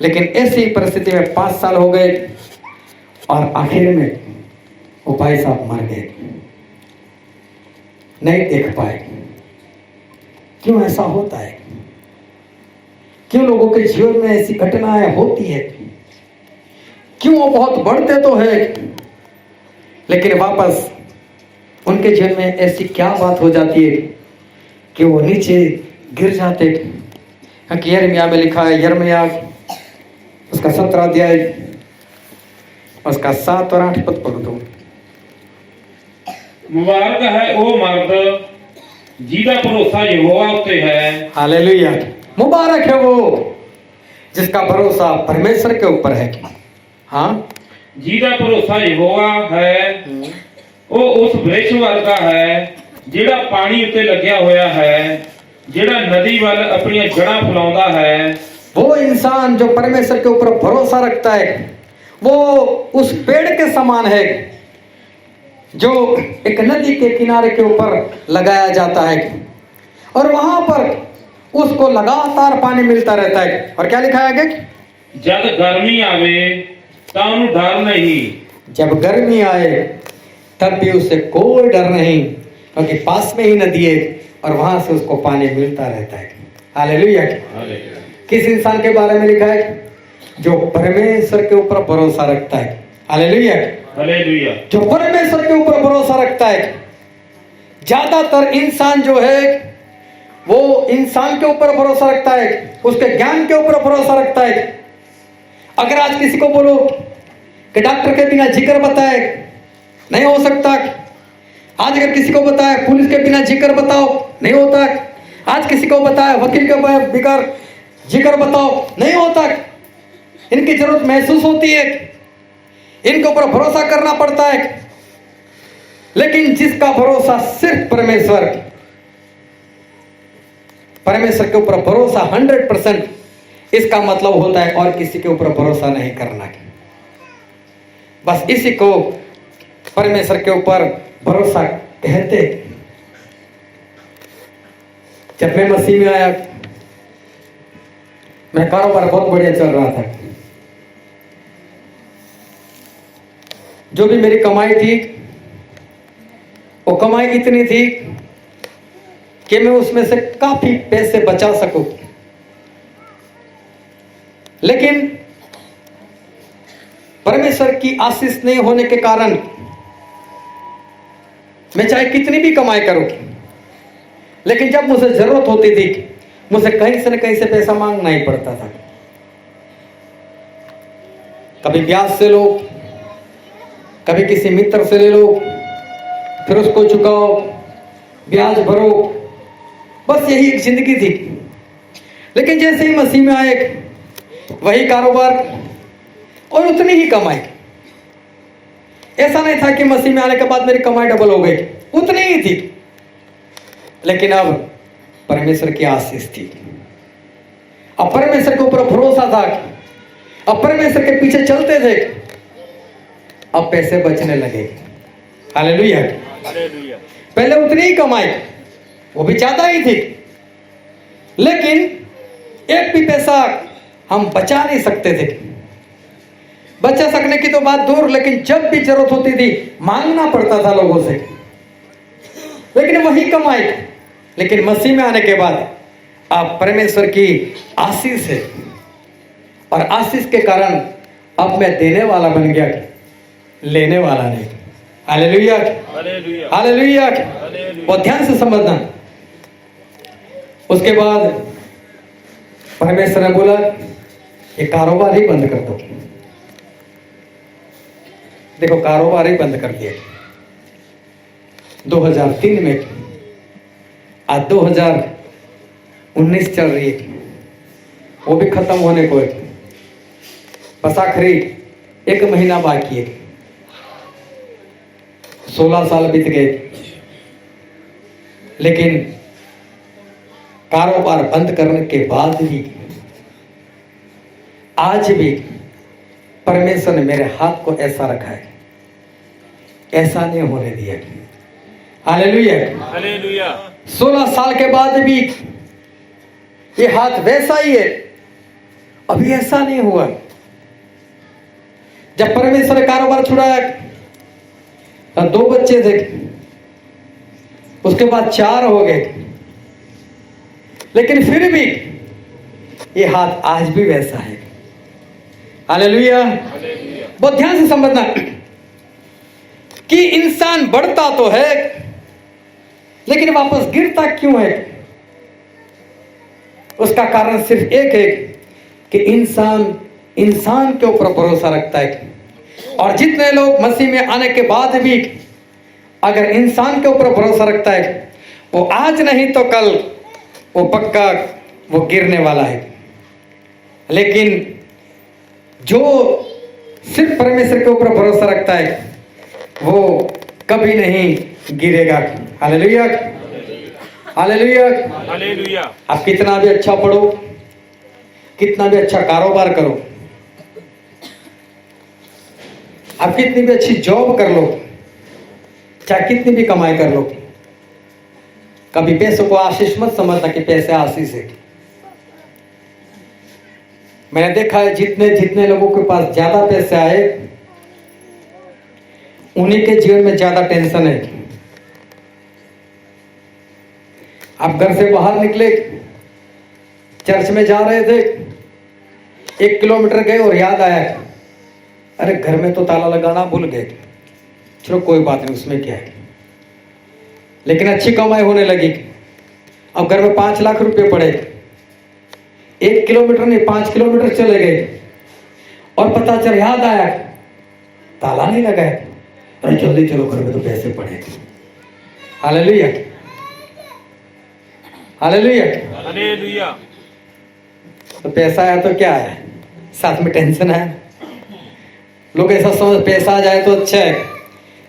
Speaker 1: लेकिन ऐसी परिस्थिति में 5 साल हो गए और आखिर में वो भाई साहब मर गए, नहीं देख पाए। क्यों ऐसा होता है? क्यों लोगों के जीवन में ऐसी घटनाएं होती है? क्यों वो बहुत बढ़ते तो है लेकिन वापस उनके जीवन में ऐसी क्या बात हो जाती है कि वो नीचे गिर जाते? क्योंकि यिर्मयाह में लिखा है, यिर्मयाह उसका 17 अध्याय उसका 7 और 8 पद पढ़ दो।
Speaker 2: मुबारक है वो मर्द जिहदा भरोसा यहोवा उत्ते है।
Speaker 1: हालेलुया। मुबारक है वो जिसका भरोसा परमेश्वर के ऊपर है। हाँ,
Speaker 2: जिहदा भरोसा यहोवा है वो उस वृक्ष वर्गा है ਜਿਹੜਾ पानी उत्ते लग्या होया है, ਜਿਹੜਾ नदी वाल अपनी जड़ां फैलाउंदा है।
Speaker 1: वो इंसान जो परमेश्वर के ऊपर भरोसा रखता है वो उस पेड़ के समान है जो एक नदी के किनारे के ऊपर लगाया जाता है और वहां पर उसको लगातार पानी मिलता रहता है। और क्या लिखा है आगे?
Speaker 2: जब गर्मी आवे तां उन्हें डर नहीं।
Speaker 1: जब गर्मी आए तब भी उसे कोई डर नहीं, क्योंकि पास में ही नदी है और वहां से उसको पानी मिलता रहता है। हालेलुया। किस इंसान के बारे में लिखा है? जो परमेश्वर के ऊपर भरोसा रखता है। Hallelujah,
Speaker 2: hallelujah.
Speaker 1: जो परमेश्वर के ऊपर भरोसा रखता है। ज्यादातर इंसान जो है वो इंसान के ऊपर भरोसा रखता है, उसके ज्ञान के ऊपर भरोसा रखता है। अगर आज किसी को बोलो कि डॉक्टर के बिना जिक्र बताए नहीं हो सकता, आज अगर किसी को बताए पुलिस के बिना जिक्र बताओ नहीं होता, आज किसी को बताए वकील के बगैर जिक्र बताओ नहीं होता। इनकी जरूरत महसूस होती है, इनके ऊपर भरोसा करना पड़ता है। लेकिन जिसका भरोसा सिर्फ परमेश्वर के ऊपर भरोसा 100%, इसका मतलब होता है और किसी के ऊपर भरोसा नहीं करना। बस इसी को परमेश्वर के ऊपर भरोसा कहते। जब मैं मसीह में आया, मेरा कारोबार बहुत बढ़िया चल रहा था। जो भी मेरी कमाई थी वो कमाई इतनी थी कि मैं उसमें से काफी पैसे बचा सकूं। लेकिन परमेश्वर की आशीष नहीं होने के कारण मैं चाहे कितनी भी कमाई करूं, लेकिन जब मुझे जरूरत होती थी मुझे कहीं से न कहीं से पैसा मांगना ही पड़ता था। कभी ब्याज से लो, कभी किसी मित्र से ले लो, फिर उसको चुकाओ, ब्याज भरो, बस यही एक जिंदगी थी। लेकिन जैसे ही मसीह में आए, वही कारोबार और उतनी ही कमाई। ऐसा नहीं था कि मसीह में आने के बाद मेरी कमाई डबल हो गई, उतनी ही थी। लेकिन अब परमेश्वर की आशीष थी, अब परमेश्वर के ऊपर भरोसा था, अब परमेश्वर के पीछे चलते थे, अब पैसे बचने लगे। हालेलुया।
Speaker 2: हालेलुया।
Speaker 1: पहले उतनी ही कमाई, वो भी ज्यादा ही थी, लेकिन एक भी पैसा हम बचा नहीं सकते थे। बचा सकने की तो बात दूर, लेकिन जब भी जरूरत होती थी मांगना पड़ता था लोगों से। लेकिन वही कमाई, लेकिन मसीह में आने के बाद अब परमेश्वर की आशीष है, और आशीष के कारण अब मैं देने वाला बन गया, लेने वाला नहीं। हालेलुया।
Speaker 2: हालेलुया।
Speaker 1: हालेलुया।
Speaker 2: हालेलुया।
Speaker 1: बहुत ध्यान से समझना। उसके बाद परमेश्वर ने बोला ये कारोबार ही बंद कर दो। देखो, कारोबार ही बंद कर दिया 2003 में। आज 2019 चल रही है, वो भी खत्म होने को है, बस आखिरी 1 महीना बाकी है। 16 साल बीत गए, लेकिन कारोबार बंद करने के बाद भी आज भी परमेश्वर ने मेरे हाथ को ऐसा रखा है, ऐसा नहीं होने दिया। हालेलुया।
Speaker 2: हालेलुया।
Speaker 1: 16 साल के बाद भी ये हाथ वैसा ही है, अभी ऐसा नहीं हुआ। जब परमेश्वर ने कारोबार छुड़ाया तो 2 बच्चे थे, उसके बाद 4 हो गए, लेकिन फिर भी ये हाथ आज भी वैसा है। हालेलुया। बहुत ध्यान से समझना कि इंसान बढ़ता तो है, लेकिन वापस गिरता क्यों है? उसका कारण सिर्फ एक है कि इंसान के ऊपर भरोसा रखता है। और जितने लोग मसीह में आने के बाद भी अगर इंसान के ऊपर भरोसा रखता है, वो आज नहीं तो कल वो पक्का वो गिरने वाला है। लेकिन जो सिर्फ परमेश्वर के ऊपर भरोसा रखता है वो कभी नहीं गिरेगा। हालेलुया। हालेलुया।
Speaker 2: हालेलुया।
Speaker 1: आप कितना भी अच्छा पढ़ो, कितना भी अच्छा कारोबार करो, आप कितनी भी अच्छी जॉब कर लो, चाहे कितनी भी कमाई कर लो, कभी पैसों को आशीष मत समझना कि पैसे आशीष है। मैंने देखा है जितने लोगों के पास ज्यादा पैसे आए, उन्हीं के जीवन में ज्यादा टेंशन है। आप घर से बाहर निकले, चर्च में जा रहे थे, 1 किलोमीटर गए और याद आया, अरे घर में तो ताला लगाना भूल गए। चलो कोई बात नहीं, उसमें क्या है। लेकिन अच्छी कमाई होने लगी, अब घर में 5 लाख रुपए पड़े, 1 किलोमीटर नहीं 5 किलोमीटर चले गए, और पता चल याद आया ताला नहीं लगाया, अरे जल्दी चलो घर में तो पैसे पड़े। हालेलुया। हालेलुया।
Speaker 2: हालेलुया।
Speaker 1: तो पैसा आया तो क्या है, साथ में टेंशन है। लोग ऐसा समझ पैसा आ जाए तो अच्छा है,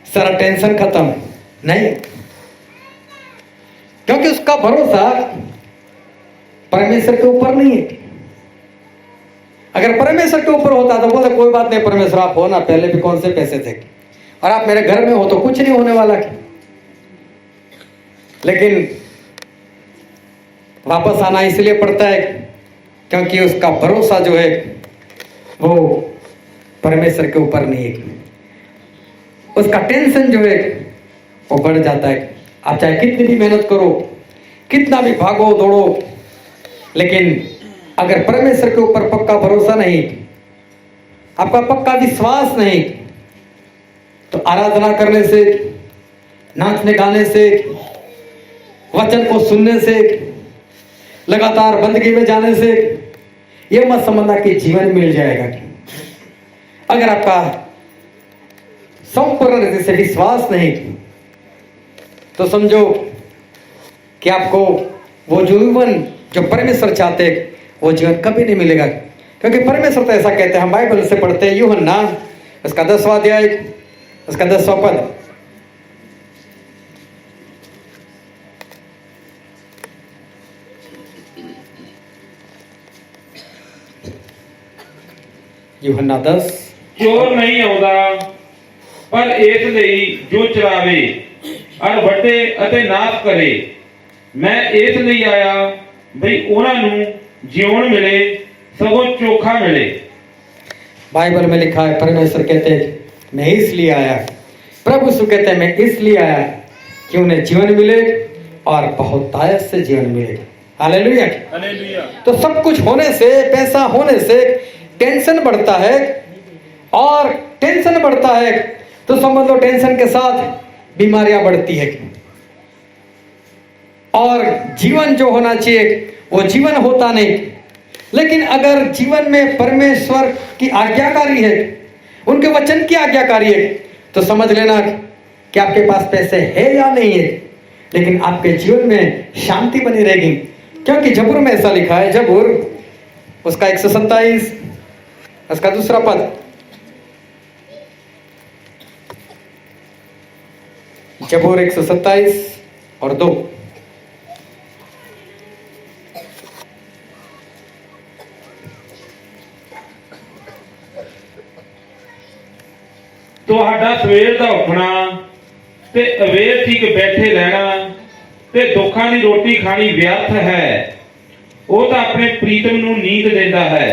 Speaker 1: सारा टेंशन खत्म। नहीं, क्योंकि उसका भरोसा परमेश्वर के ऊपर नहीं है। अगर परमेश्वर के ऊपर होता तो बोलते कोई बात नहीं, परमेश्वर आप हो ना, पहले भी कौन से पैसे थे, और आप मेरे घर में हो तो कुछ नहीं होने वाला। लेकिन वापस आना इसलिए पड़ता है क्योंकि उसका भरोसा जो है वो परमेश्वर के ऊपर नहीं है। उसका टेंशन जो है वो बढ़ जाता है। आप चाहे कितनी भी मेहनत करो, कितना भी भागो दौड़ो, लेकिन अगर परमेश्वर के ऊपर पक्का भरोसा नहीं, आपका पक्का विश्वास नहीं, तो आराधना करने से, नाचने गाने से, वचन को सुनने से, लगातार बंदगी में जाने से यह मत समझना कि जीवन मिल जाएगा। अगर आपका संपूर्ण रीति से विश्वास नहीं, तो समझो कि आपको वो जीवन जो परमेश्वर चाहते वो जीवन कभी नहीं मिलेगा। क्योंकि परमेश्वर तो ऐसा कहते हैं, हम बाइबल से पढ़ते हैं, यूहन्ना उसका 10वां अध्याय, उसका 10वां पद। यूहन्ना 10।
Speaker 2: चोर नहीं आਉਂਦਾ पर ਇਸ ਲਈ ਜੋ ਚਰਾਵੇ ਅਰ ਵੱਡੇ ਅਤੇ ਨਾਸ਼ ਕਰੇ। ਮੈਂ ਇਸ ਲਈ ਆਇਆ ਭਈ ਉਹਨਾਂ ਨੂੰ ਜਿਉਣ ਮਿਲੇ, ਸਗੋं चोखा मिले।
Speaker 1: बाइबल में लिखा है, परमेश्वर कहते हैं मैं इसलिए आया, प्रभु यीशु कहते हैं मैं इसलिए आया कि उन्हें जीवन मिले और बहुतायत से जीवन मिले। हालेलुया।
Speaker 2: हालेलुया।
Speaker 1: तो सब कुछ होने से, पैसा होने से टेंशन बढ़ता है, और टेंशन बढ़ता है तो समझ लो टेंशन के साथ बीमारियां बढ़ती है, और जीवन जो होना चाहिए वो जीवन होता नहीं। लेकिन अगर जीवन में परमेश्वर की आज्ञाकारी है, उनके वचन की आज्ञाकारी है, तो समझ लेना कि आपके पास पैसे है या नहीं है, लेकिन आपके जीवन में शांति बनी रहेगी। क्योंकि जबूर में ऐसा लिखा है, जबूर उसका 127 उसका 2 पद। जबूर 127 और 2।
Speaker 2: ਤੁਹਾਡਾ ਸਵੇਰ ਦਾ ਉੱਠਣਾ ਤੇ ਅਵੇਰ ਠੀਕ ਬੈਠੇ ਰਹਿਣਾ ਤੇ ਦੁੱਖਾਂ ਦੀ ਰੋਟੀ ਖਾਣੀ ਵਿਅਰਥ ਹੈ। ਉਹ ਤਾਂ ਆਪਣੇ ਪ੍ਰੀਤਮ ਨੂੰ ਨੀਂਦ ਦਿੰਦਾ ਹੈ।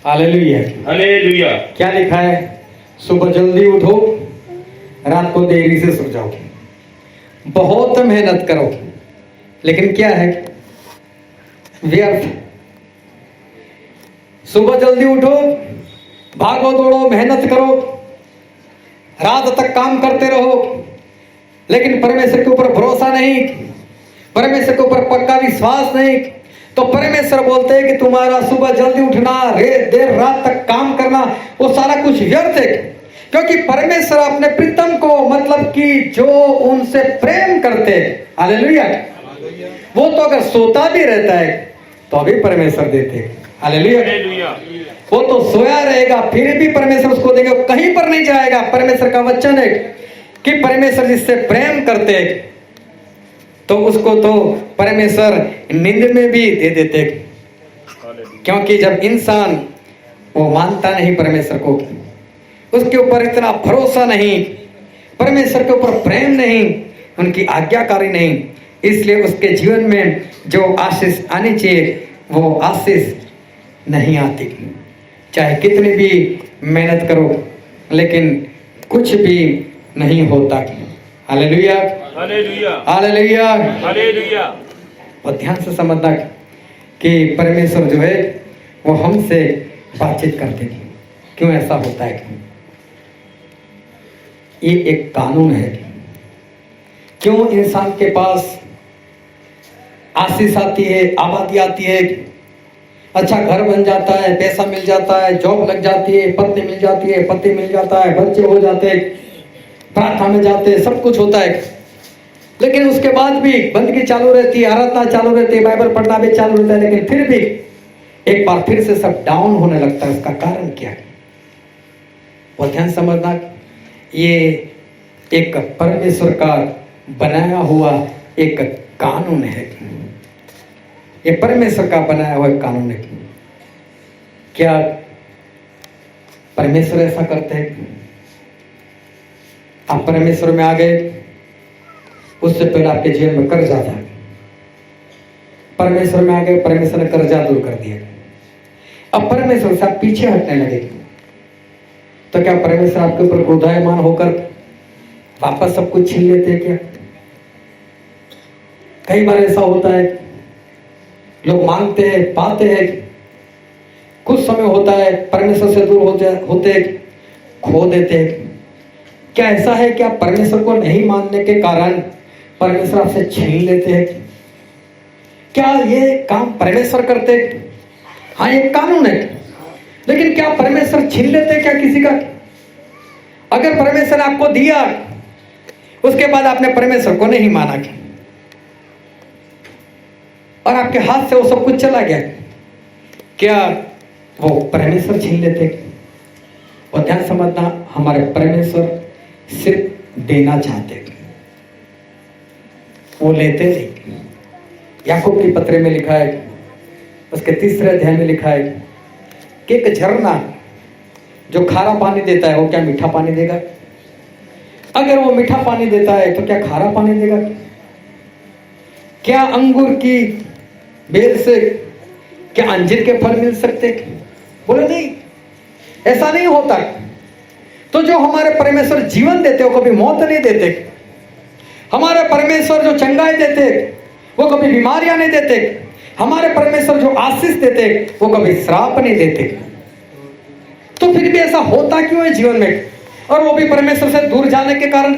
Speaker 1: हालेलुया।
Speaker 2: हालेलुया।
Speaker 1: क्या लिखा है? सुबह जल्दी उठो, रात को देरी से सो जाओ, बहुत मेहनत करो, लेकिन क्या है? व्यर्थ। सुबह जल्दी उठो, भागो दौड़ो, मेहनत करो, रात तक काम करते रहो, लेकिन परमेश्वर के ऊपर भरोसा नहीं, परमेश्वर के ऊपर पक्का विश्वास नहीं, तो परमेश्वर बोलते हैं कि तुम्हारा सुबह जल्दी उठना, देर रात तक काम करना, वो सारा कुछ व्यर्थ है। क्योंकि परमेश्वर अपने प्रीतम को, मतलब कि जो उनसे प्रेम करते हैं, हालेलुया, वो तो अगर सोता भी रहता है तो भी परमेश्वर देते हैं। हालेलुया।
Speaker 2: हालेलुया।
Speaker 1: वो तो सोया रहेगा फिर भी परमेश्वर उसको देंगे, कहीं पर नहीं जाएगा। परमेश्वर का वचन है कि परमेश्वर जिससे प्रेम करते हैं तो उसको तो परमेश्वर नींद में भी दे देते। क्योंकि जब इंसान वो मानता नहीं परमेश्वर को, उसके ऊपर इतना भरोसा नहीं, परमेश्वर के ऊपर प्रेम नहीं, उनकी आज्ञाकारी नहीं, इसलिए उसके जीवन में जो आशीष आनी चाहिए वो आशीष नहीं आती। चाहे कितनी भी मेहनत करो, लेकिन कुछ भी नहीं होता। हालेलुया।
Speaker 2: हालेलुया।
Speaker 1: हालेलुया।
Speaker 2: हालेलुया।
Speaker 1: और ध्यान से समझना कि परमेश्वर जो है वो हमसे बातचीत करते हैं। क्यों ऐसा होता है? ये एक कानून है। क्यों इंसान के पास आशीष आती है, आबादी आती है, अच्छा घर बन जाता है, पैसा मिल जाता है, जॉब लग जाती है, पत्नी मिल जाती है, पति मिल जाता है, बच्चे हो जाते हैं, प्रार्थना में जाते हैं, सब कुछ होता है, लेकिन उसके बाद भी बंदगी चालू रहती है, आराधना चालू रहती है, बाइबल पढ़ना भी चालू रहता है, लेकिन फिर भी एक बार फिर से सब डाउन होने लगता है। उसका कारण क्या है? और ध्यान समझना, ये एक परमेश्वर का बनाया हुआ एक कानून है। ये परमेश्वर का बनाया हुआ एक कानून है। क्या परमेश्वर ऐसा करते हैं? आप परमेश्वर में आ गए, उससे पहले आपके जीवन में कर्जा था, परमेश्वर में आ गए, परमेश्वर ने कर्जा दूर कर दिया। अब परमेश्वर से आप पीछे हटने लगे, तो क्या परमेश्वर आपके ऊपर क्रोधायमान होकर वापस सब कुछ छीन लेते हैं क्या? कई बार ऐसा होता है लोग मांगते हैं, पाते हैं, कुछ समय होता है परमेश्वर से दूर होते खो देते हैं। क्या ऐसा है कि आप परमेश्वर को नहीं मानने के कारण परमेश्वर आपसे छीन लेते हैं? क्या ये काम परमेश्वर करते? हाँ, ये कानून है, लेकिन क्या परमेश्वर छीन लेते क्या किसी का? अगर परमेश्वर ने आपको दिया, उसके बाद आपने परमेश्वर को नहीं माना और आपके हाथ से वो सब कुछ चला गया, क्या वो परमेश्वर छीन लेते? और ध्यान समझना, हमारे परमेश्वर सिर्फ देना चाहते, वो लेते नहीं। याकूब की पत्री में लिखा है, उसके 3 अध्याय में लिखा है कि एक झरना जो खारा पानी देता है वो क्या मीठा पानी देगा? अगर वो मीठा पानी देता है तो क्या खारा पानी देगा? क्या अंगूर की बेल से क्या अंजीर के फल मिल सकते? बोले नहीं, ऐसा नहीं होता। तो जो हमारे परमेश्वर जीवन देते वो कभी मौत नहीं देते। हमारे परमेश्वर जो चंगाई देते वो कभी बीमारियां नहीं देते। हमारे परमेश्वर जो आशीष देते वो कभी श्राप नहीं देते। तो फिर भी ऐसा होता क्यों है जीवन में? और वो भी परमेश्वर से दूर जाने के कारण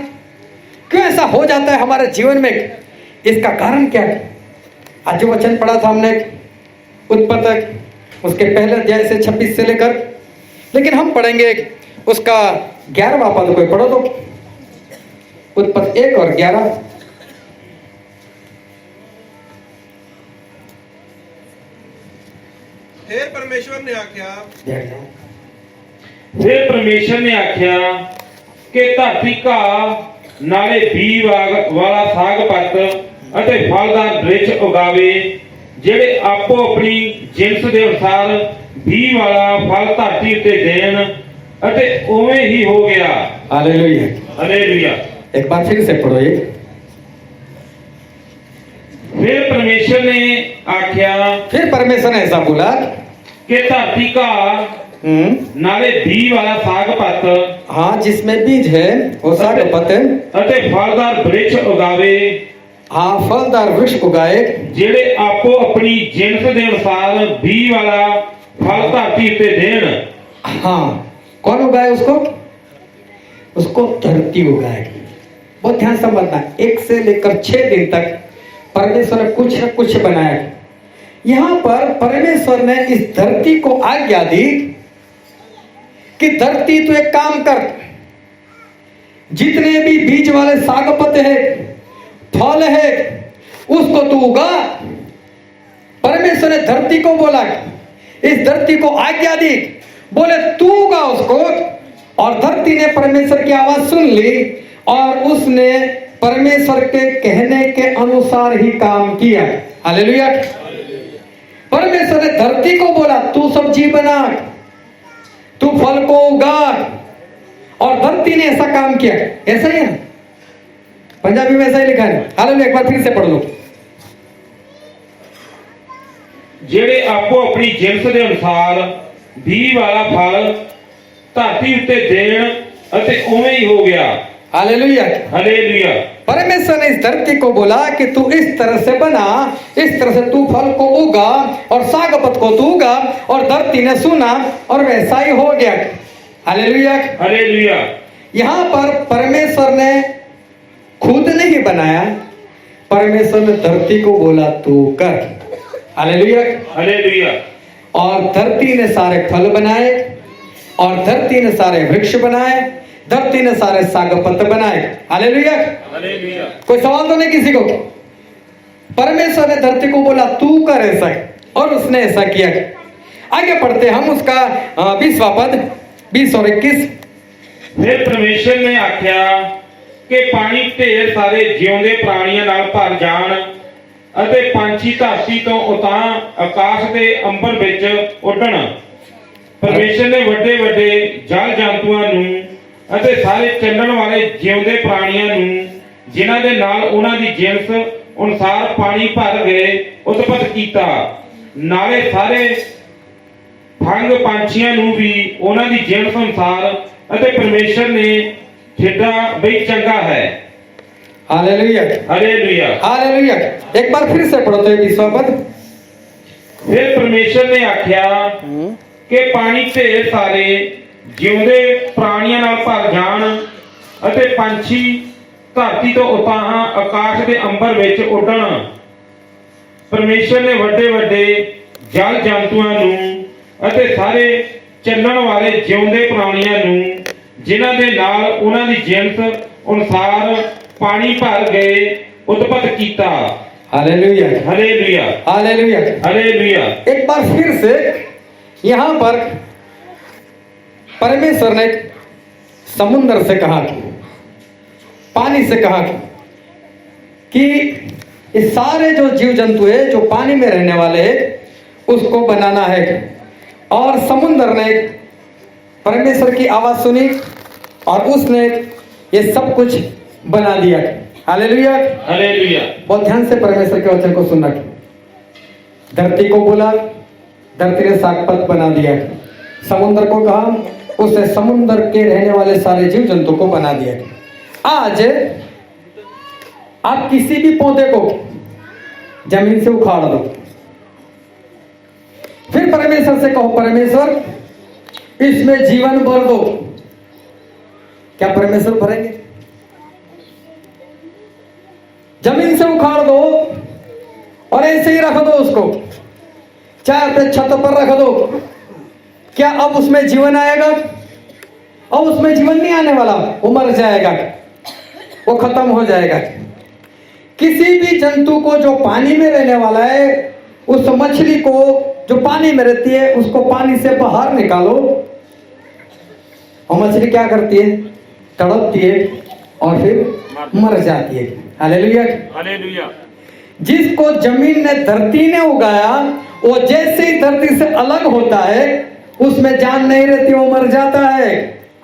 Speaker 1: क्यों ऐसा हो जाता है हमारे जीवन में? इसका कारण क्या है? आज जो वचन पढ़ा था हमने उत्पत्ति, उसके पहले अध्याय से 26 से लेकर, लेकिन हम पढ़ेंगे उसका 11वां पद। कोई पढ़ो तो, उत्पत्ति 1 और 11।
Speaker 3: फिर परमेश्वर ने आख्या
Speaker 2: फिर परमेश्वर ने आख्या कि धरती घाह नाले बी वाला साग पत ਅਤੇ फलदार वृक्ष उगावे, ਜਿਹੜੇ ਆਪੋ ਆਪਣੀ ਜਿਨਸ ਦੇ ਅਨੁਸਾਰ ਬੀ ਵਾਲਾ ਫਲ ਧਰਤੀ ਉੱਤੇ ਦੇਣ, ਅਤੇ ਉਵੇਂ ਹੀ ਹੋ ਗਿਆ।
Speaker 1: Hallelujah,
Speaker 2: hallelujah.
Speaker 1: एक बार फिर से पढ़ो ये।
Speaker 2: फिर परमेश्वर ने आख्या,
Speaker 1: फिर परमेश्वर ने ऐसा बोला
Speaker 2: कि धरती घाह नाले बी वाला साग पत,
Speaker 1: हाँ, जिसमें बीज है वो साग पत
Speaker 2: ਅਤੇ फलदार वृक्ष उगावे,
Speaker 1: हाँ, फलदार वृक्ष उगाए,
Speaker 2: ਜਿਹੜੇ ਆਪੋ ਆਪਣੀ ਜਿਨਸ ਦੇ ਅਨੁਸਾਰ ਬੀ ਵਾਲਾ फल धरती ਉੱਤੇ देण।
Speaker 1: हाँ, कौन उगाए उसको? उसको धरती उगाएगी। बहुत ध्यान समझना, 1 से लेकर 6 दिन तक परमेश्वर ने कुछ न कुछ बनाया। यहां पर परमेश्वर ने इस धरती को आज्ञा दी कि धरती तू एक काम कर, जितने भी बीज वाले साग पत्ते हैं, फल है, उसको तू उगा। परमेश्वर ने धरती को बोला, इस धरती को आज्ञा दी, बोले तू उगा उसको। और धरती ने परमेश्वर की आवाज सुन ली और उसने परमेश्वर के कहने के अनुसार ही काम किया। हालेलुया। परमेश्वर ने धरती को बोला तू सब्जी बना, तू फल को उगा, और धरती ने ऐसा काम किया। ऐसा ही है, पंजाबी में ऐसा ही लिखा है। हालेलुया। एक बार फिर से पढ़ लो।
Speaker 2: ਜਿਹੜੇ ਆਪੋ ਆਪਣੀ ਜਿਨਸ ਦੇ ਅਨੁਸਾਰ ਬੀ ਵਾਲਾ ਫਲ ਧਰਤੀ ਉੱਤੇ ਦੇਣ, ਅਤੇ ਉਵੇਂ ਹੀ ਹੋ ਗਿਆ।
Speaker 1: हालेलुया।
Speaker 2: हालेलुया।
Speaker 1: परमेश्वर ने इस धरती को बोला कि तू इस तरह से बना, इस तरह से तू फल को उगा और साग पत को तू उगा, और धरती ने सुना और वैसा ही हो गया। हालेलुया।
Speaker 2: हालेलुया।
Speaker 1: यहां पर परमेश्वर ने खुद नहीं बनाया, परमेश्वर ने धरती को बोला तू कर। हालेलुया।
Speaker 2: हालेलुया।
Speaker 1: और धरती ने सारे फल बनाए, और धरती ने सारे वृक्ष बनाए, धरती ने सारे साग पत्ते बनाए। हालेलुया।
Speaker 2: हालेलुया। कोई
Speaker 1: कोई सवाल तो नहीं किसी को? परमेश्वर ने धरती को बोला तू कर ऐसा, और उसने ऐसा किया। आगे पढ़ते हम उसका 20वां पद, 20 और 21।
Speaker 2: फिर परमेश्वर ने आख्या कि पानी ढेर सारे ਜਿਉਂਦੇ ਪ੍ਰਾਣੀਆਂ ਨਾਲ ਭਰ ਜਾਣ, ਅਤੇ ਪੰਛੀ ਧਰਤੀ ਤੋਂ ਉਤਾਂ ਆਕਾਸ਼ ਦੇ ਅੰਬਰ ਵਿੱਚ ਉੱਡਣ। ਪਰਮੇਸ਼ਰ ਨੇ ਵੱਡੇ ਵੱਡੇ ਜਲ ਜੰਤੂਆਂ ਨੂੰ ਅਤੇ ਸਾਰੇ ਚੱਲਣ ਵਾਲੇ ਜਿਉਂਦੇ ਪ੍ਰਾਣੀਆਂ ਨੂੰ, ਜਿਨ੍ਹਾਂ ਦੇ ਨਾਲ ਉਹਨਾਂ ਦੀ ਜਿਨਸ ਅਨੁਸਾਰ ਪਾਣੀ ਭਰ ਗਏ, ਉਤਪਤ ਕੀਤਾ। ਨਾਲੇ ਸਾਰੇ ਫੰਗ ਪੰਛੀਆਂ ਨੂੰ ਵੀ ਉਹਨਾਂ ਦੀ ਜਿਨਸ ਅਨੁਸਾਰ, ਅਤੇ ਪਰਮੇਸ਼ਰ ਨੇ ठेडा बई चंगा है।
Speaker 1: हालेलुया।
Speaker 2: हालेलुया।
Speaker 1: हालेलुया। एक बार फिर से पढ़ो तो 20वां पद।
Speaker 2: ਫਿਰ ਪਰਮੇਸ਼ਰ ਨੇ ਆਖਿਆ ਕਿ ਪਾਣੀ ਢੇਰ ਸਾਰੇ ਜਿਉਂਦੇ ਪ੍ਰਾਣੀਆਂ ਨਾਲ ਭਰ ਜਾਣ ਅਤੇ ਪੰਛੀ ਧਰਤੀ ਤੋਂ ਉਤਾਹਾਂ ਆਕਾਸ਼ ਦੇ ਅੰਬਰ ਵਿੱਚ ਉੱਡਣ। ਪਰਮੇਸ਼ਰ ਨੇ ਵੱਡੇ ਵੱਡੇ ਜਲ ਜੰਤੂਆਂ ਨੂੰ ਅਤੇ ਸਾਰੇ ਚੱਲਣ ਵਾਲੇ ਜਿਉਂਦੇ ਪ੍ਰਾਣੀਆਂ ਨੂੰ ਜਿਨ੍ਹਾਂ ਦੇ ਨਾਲ ਉਹਨਾਂ ਦੀ ਜਿਣਸ ਅਨੁਸਾਰ ਪਾਣੀ ਭਰ ਗਏ ਉਤਪਤ ਕੀਤਾ।
Speaker 1: Hallelujah,
Speaker 2: hallelujah,
Speaker 1: hallelujah.
Speaker 2: हालेलुया।
Speaker 1: एक बार फिर से यहाँ पर परमेश्वर ने समुद्र से कहा पानी से कहा कि ये सारे जो जीव जंतु है जो पानी में रहने वाले हैं उसको बनाना है। और समुद्र ने परमेश्वर की आवाज सुनी और उसने ये सब कुछ बना दिया। Hallelujah,
Speaker 2: hallelujah.
Speaker 1: बहुत ध्यान से परमेश्वर के वचन को सुनना। धरती को बोला, धरती ने सागपत बना दिया। समुद्र को कहा, उसने समुद्र के रहने वाले सारे जीव जंतु को बना दिया। आज आप किसी भी पौधे को जमीन से उखाड़ दो, फिर परमेश्वर से कहो परमेश्वर इसमें जीवन भर दो, क्या परमेश्वर भरेंगे? जमीन से उखाड़ दो और ऐसे ही रख दो उसको, चाहे पे छत पर रख दो, क्या अब उसमें जीवन आएगा? अब उसमें जीवन नहीं आने वाला, वो मर जाएगा, वो खत्म हो जाएगा। किसी भी जंतु को जो पानी में रहने वाला है, उस मछली को जो पानी में रहती है उसको पानी से बाहर निकालो, और मछली क्या करती है? तड़पती है और फिर मर जाती है। Hallelujah,
Speaker 2: hallelujah.
Speaker 1: जिसको जमीन ने धरती ने उगाया वो जैसे ही धरती से अलग होता है उसमें जान नहीं रहती, वो मर जाता है।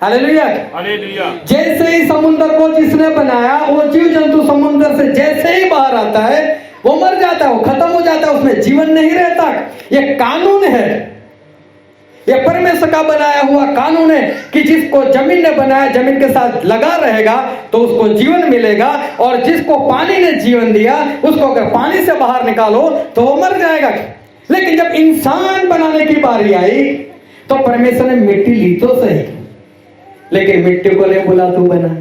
Speaker 1: Hallelujah,
Speaker 2: hallelujah.
Speaker 1: जैसे ही समुद्र को जिसने बनाया वो जीव जंतु समुद्र से जैसे ही बाहर आता है वो मर जाता है, वो खत्म हो जाता है, उसमें जीवन नहीं रहता। ये कानून है, ये परमेश्वर का बनाया हुआ कानून है कि जिसको जमीन ने बनाया जमीन के साथ लगा रहेगा तो उसको जीवन मिलेगा, और जिसको पानी ने जीवन दिया उसको अगर पानी से बाहर निकालो तो वो मर जाएगा। लेकिन जब इंसान बनाने की बारी आई तो परमेश्वर ने मिट्टी ली तो सही, लेकिन मिट्टी को नहीं बोला तू बना।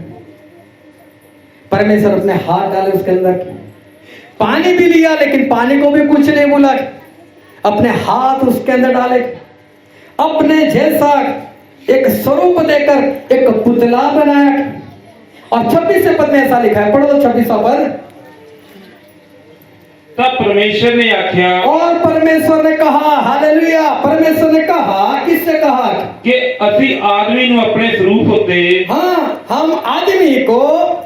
Speaker 1: परमेश्वर अपने हाथ डाले उसके अंदर, पानी भी लिया लेकिन पानी को भी कुछ नहीं बोला, अपने हाथ उसके अंदर डाले, अपने जैसा एक स्वरूप देकर एक पुतला बनाया। और 26 पद में ऐसा लिखा है, पढ़ो तो 26 पद।
Speaker 2: तब परमेश्वर ने आख्या,
Speaker 1: और परमेश्वर ने कहा, हालेलुया, परमेश्वर ने कहा, किससे कहा?
Speaker 2: कि असी आदमी नु अपने स्वरूप होते,
Speaker 1: हाँ, हम आदमी को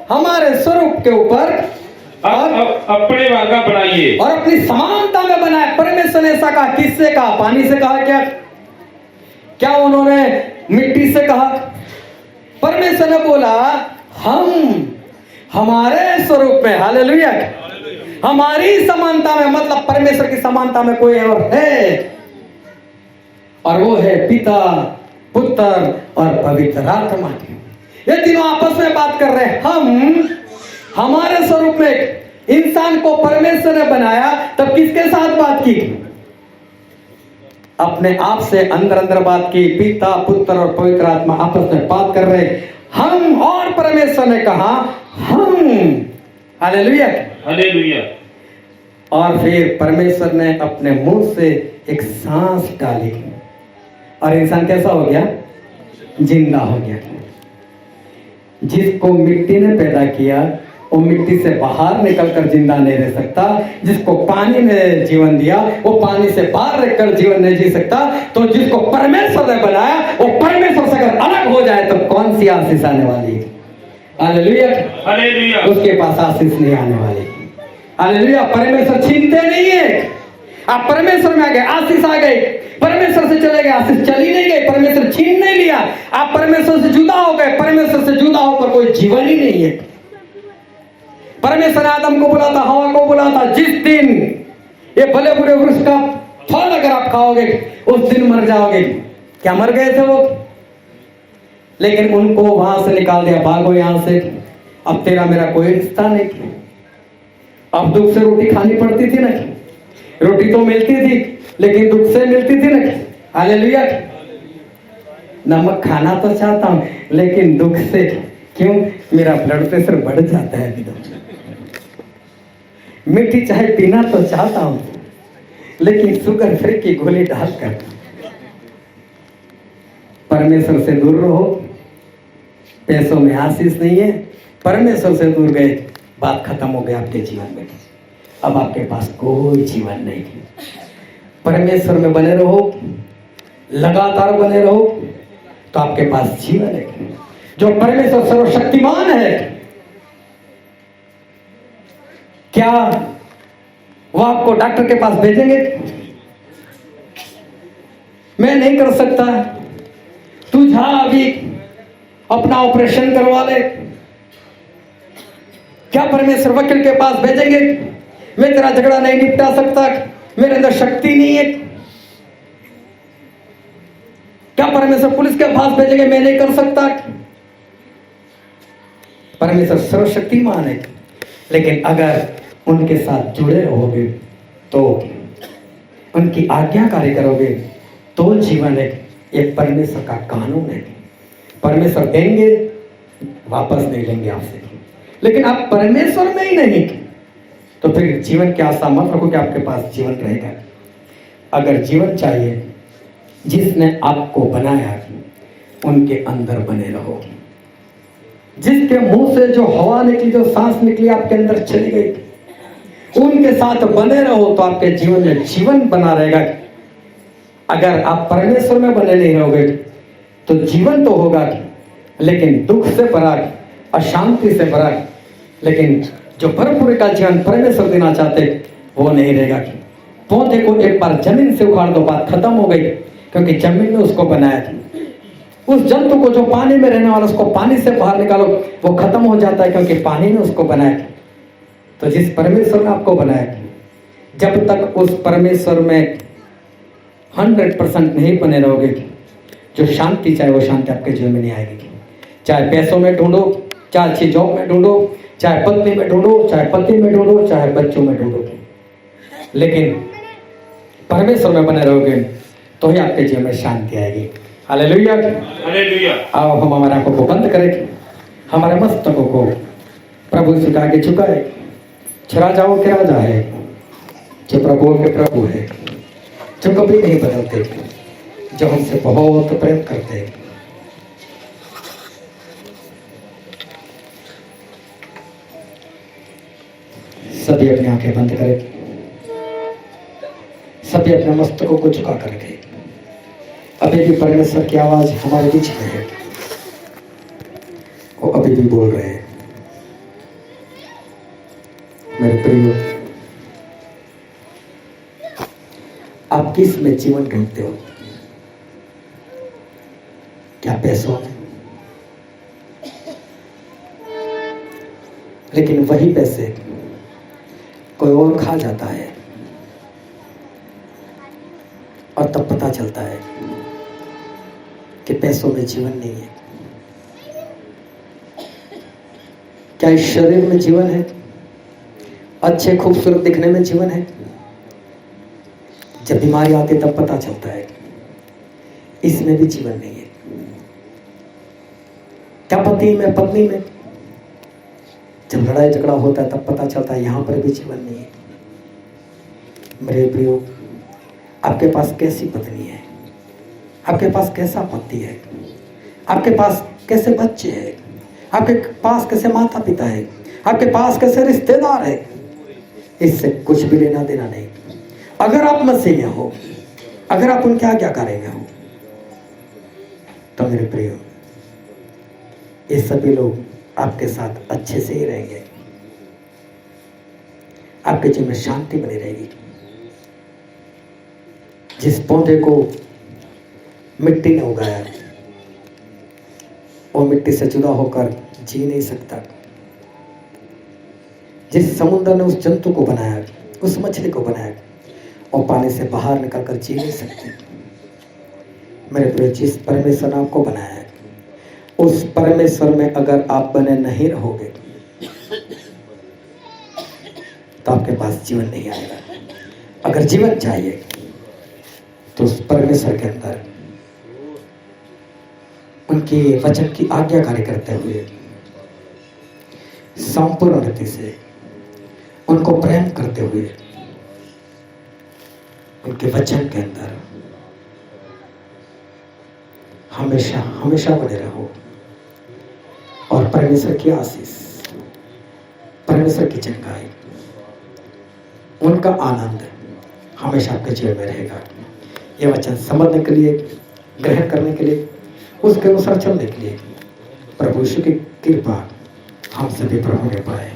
Speaker 1: हमारे स्वरूप के ऊपर
Speaker 2: अपने वर्गा बनाइए
Speaker 1: और अपनी समानता में बनाए। परमेश्वर ने ऐसा कहा, किससे कहा? पानी से कहा क्या? क्या उन्होंने मिट्टी से कहा? परमेश्वर ने बोला हम हमारे स्वरूप में, हालेलुया, हमारी समानता में, मतलब परमेश्वर की समानता में कोई और है, और वो है पिता, पुत्र और पवित्र आत्मा। ये तीनों आपस में बात कर रहे हैं। हम हमारे स्वरूप में इंसान को परमेश्वर ने बनाया, तब किसके साथ बात की? अपने आप से अंदर अंदर बात की। पिता, पुत्र और पवित्र आत्मा आपस में बात कर रहे। हम और परमेश्वर ने कहा हम, हालेलुया,
Speaker 2: हालेलुया।
Speaker 1: और फिर परमेश्वर ने अपने मुंह से एक सांस डाली और इंसान कैसा हो गया? जिंदा हो गया। जिसको मिट्टी ने पैदा किया वो मिट्टी से बाहर निकलकर जिंदा नहीं रह सकता। जिसको पानी ने जीवन दिया वो पानी से बाहर रहकर जीवन नहीं जी सकता। तो जिसको परमेश्वर ने बनाया वो परमेश्वर से अगर अलग हो जाए तो कौन सी आशीष आने वाली है? Hallelujah,
Speaker 2: hallelujah.
Speaker 1: उसके पास आशीष नहीं आने वाली। हालेलुया, परमेश्वर छीनते नहीं है। आप परमेश्वर में आ गए, आशीष आ गई। परमेश्वर से चले गए, आशीष चली नहीं गई, परमेश्वर छीन नहीं लिया। आप परमेश्वर से जुदा हो गए, परमेश्वर से जुदा होकर कोई जीवन ही नहीं है। परमेश्वर ने आदम को बोला था, हवा को बोला था, जिस दिन ये भले बुरे वृक्ष का फल अगर आप खाओगे उस दिन मर जाओगे। क्या मर गए थे वो? लेकिन उनको वहां से निकाल दिया, भागो यहां से, अब तेरा मेरा कोई रिश्ता नहीं। अब दुख से रोटी खानी पड़ती थी ना, रोटी तो मिलती थी लेकिन दुख से मिलती थी ना। हालेलुया। नमक खाना तो चाहता हूं लेकिन दुख से, क्यों? मेरा ब्लड प्रेशर बढ़ जाता है अभी तो। मीठी चाय पीना तो चाहता हूं लेकिन शुगर फ्री की गोली डालकर। परमेश्वर से दूर रहो, पैसों में आशीष नहीं है। परमेश्वर से दूर गए, बात खत्म हो गई आपके जीवन में। अब आपके पास कोई जीवन नहीं। परमेश्वर में बने रहो, लगातार बने रहो, तो आपके पास जीवन है। जो परमेश्वर सर्वशक्तिमान है, क्या वो आपको डॉक्टर के पास भेजेंगे? मैं नहीं कर सकता, तू जा अभी अपना ऑपरेशन करवा ले। क्या परमेश्वर वकील के पास भेजेंगे? मैं तेरा झगड़ा नहीं निपटा सकता, मेरे अंदर शक्ति नहीं है। क्या परमेश्वर पुलिस के पास भेजेंगे? मैं नहीं कर सकता। परमेश्वर सर्वशक्तिमान है, लेकिन अगर उनके साथ जुड़े रहोगे, तो उनकी आज्ञाकारी करोगे, तो जीवन है। ये परमेश्वर का कानून है। परमेश्वर देंगे, वापस नहीं लेंगे आपसे। लेकिन आप परमेश्वर में ही नहीं, तो फिर जीवन की आशा मत रखो कि आपके पास जीवन रहेगा। अगर जीवन चाहिए, जिसने आपको बनाया उनके अंदर बने रहो। जिसके मुंह से जो हवा निकली, जो सांस निकली आपके अंदर चली गई, उनके साथ बने रहो, तो आपके जीवन में जीवन बना रहेगा। अगर आप परमेश्वर में बने नहीं रहोगे, तो जीवन तो होगा लेकिन दुख से भरा, अशांति से भरा। लेकिन जो भरपूर का जीवन परमेश्वर देना चाहते, वो नहीं रहेगा। पौधे को एक बार जमीन से उखाड़ दो, बात खत्म हो गई, क्योंकि जमीन ने उसको बनाया था। उस जंतु को जो पानी में रहने वाला, उसको पानी से बाहर निकालो, वो खत्म हो जाता है, क्योंकि पानी ने उसको बनाया। तो जिस परमेश्वर ने आपको बनाया, जब तक उस परमेश्वर में 100% नहीं बने रहोगे, जो शांति चाहे वो शांति आपके जीवन में नहीं आएगी। चाहे पैसों में ढूंढो, चाहे अच्छी जॉब में ढूंढो, चाहे पत्नी में ढूंढो, चाहे पति में ढूंढो, चाहे बच्चों में ढूंढो, लेकिन परमेश्वर में बने रहोगे, तो ही आपके जीवन में शांति आएगी। हालेलुया।
Speaker 2: हालेलुया।
Speaker 1: आओ हम हमारे आंखों को बंद करें, हमारे मस्तकों को प्रभु से आगे झुकाए। राजाओं के राजा है, जो प्रभुओं के प्रभु है, जो कभी नहीं बदलते, जो हमसे बहुत प्रेम करते हैं। सभी अपनी आंखें बंद करें, सभी अपने मस्तकों को झुका कर रखें। अभी भी परमेश्वर की आवाज हमारे बीच में है, वो अभी भी बोल रहे हैं। मेरे प्रियो, आप किस में जीवन ढूंढते हो? क्या पैसों में? लेकिन वही पैसे कोई और खा जाता है, और तब पता चलता है कि पैसों में जीवन नहीं है। क्या इस शरीर में जीवन है? अच्छे खूबसूरत दिखने में जीवन है? जब बीमारी आती है तब पता चलता है इसमें भी जीवन नहीं है। क्या पति में, पत्नी में जब लड़ाई झगड़ा होता है तब पता चलता है यहां पर भी जीवन नहीं है। मेरे प्रियो, आपके पास कैसी पत्नी है? आपके पास कैसा पति है? आपके पास कैसे बच्चे हैं? आपके पास कैसे माता पिता है? आपके पास कैसे रिश्तेदार है? इससे कुछ भी लेना देना नहीं। अगर आप मसीह में हो, अगर आप उनके आज्ञाकारी में हो, तो मेरे प्रियो, ये सभी लोग आपके साथ अच्छे से ही रहेंगे। आपके जीवन में शांति बनी रहेगी। जिस पौधे को मिट्टी ने उगाया, वो मिट्टी से जुदा होकर जी नहीं सकता। जिस समुद्र ने उस जंतु को बनाया, उस मछली को बनाया, और पानी से बाहर निकलकर जी नहीं सकते। मेरे प्रिय, जिस परमेश्वर ने आपको बनाया है, उस परमेश्वर में अगर आप बने नहीं रहोगे, तो आपके पास जीवन नहीं आएगा। अगर जीवन चाहिए, तो उस परमेश्वर के अंदर उनके वचन की आज्ञाकारी करते हुए संपूर्ण रीति से उनको प्रेम करते हुए उनके वचन के अंदर हमेशा हमेशा बने रहो और परमेश्वर की आशीष, परमेश्वर की चंगाई, उनका आनंद हमेशा आपके जीवन में रहेगा। ये वचन समझने के लिए, ग्रहण करने के लिए, उसके अनुसार चलने के लिए प्रभु यीशु की कृपा हम सभी पर होने पाए।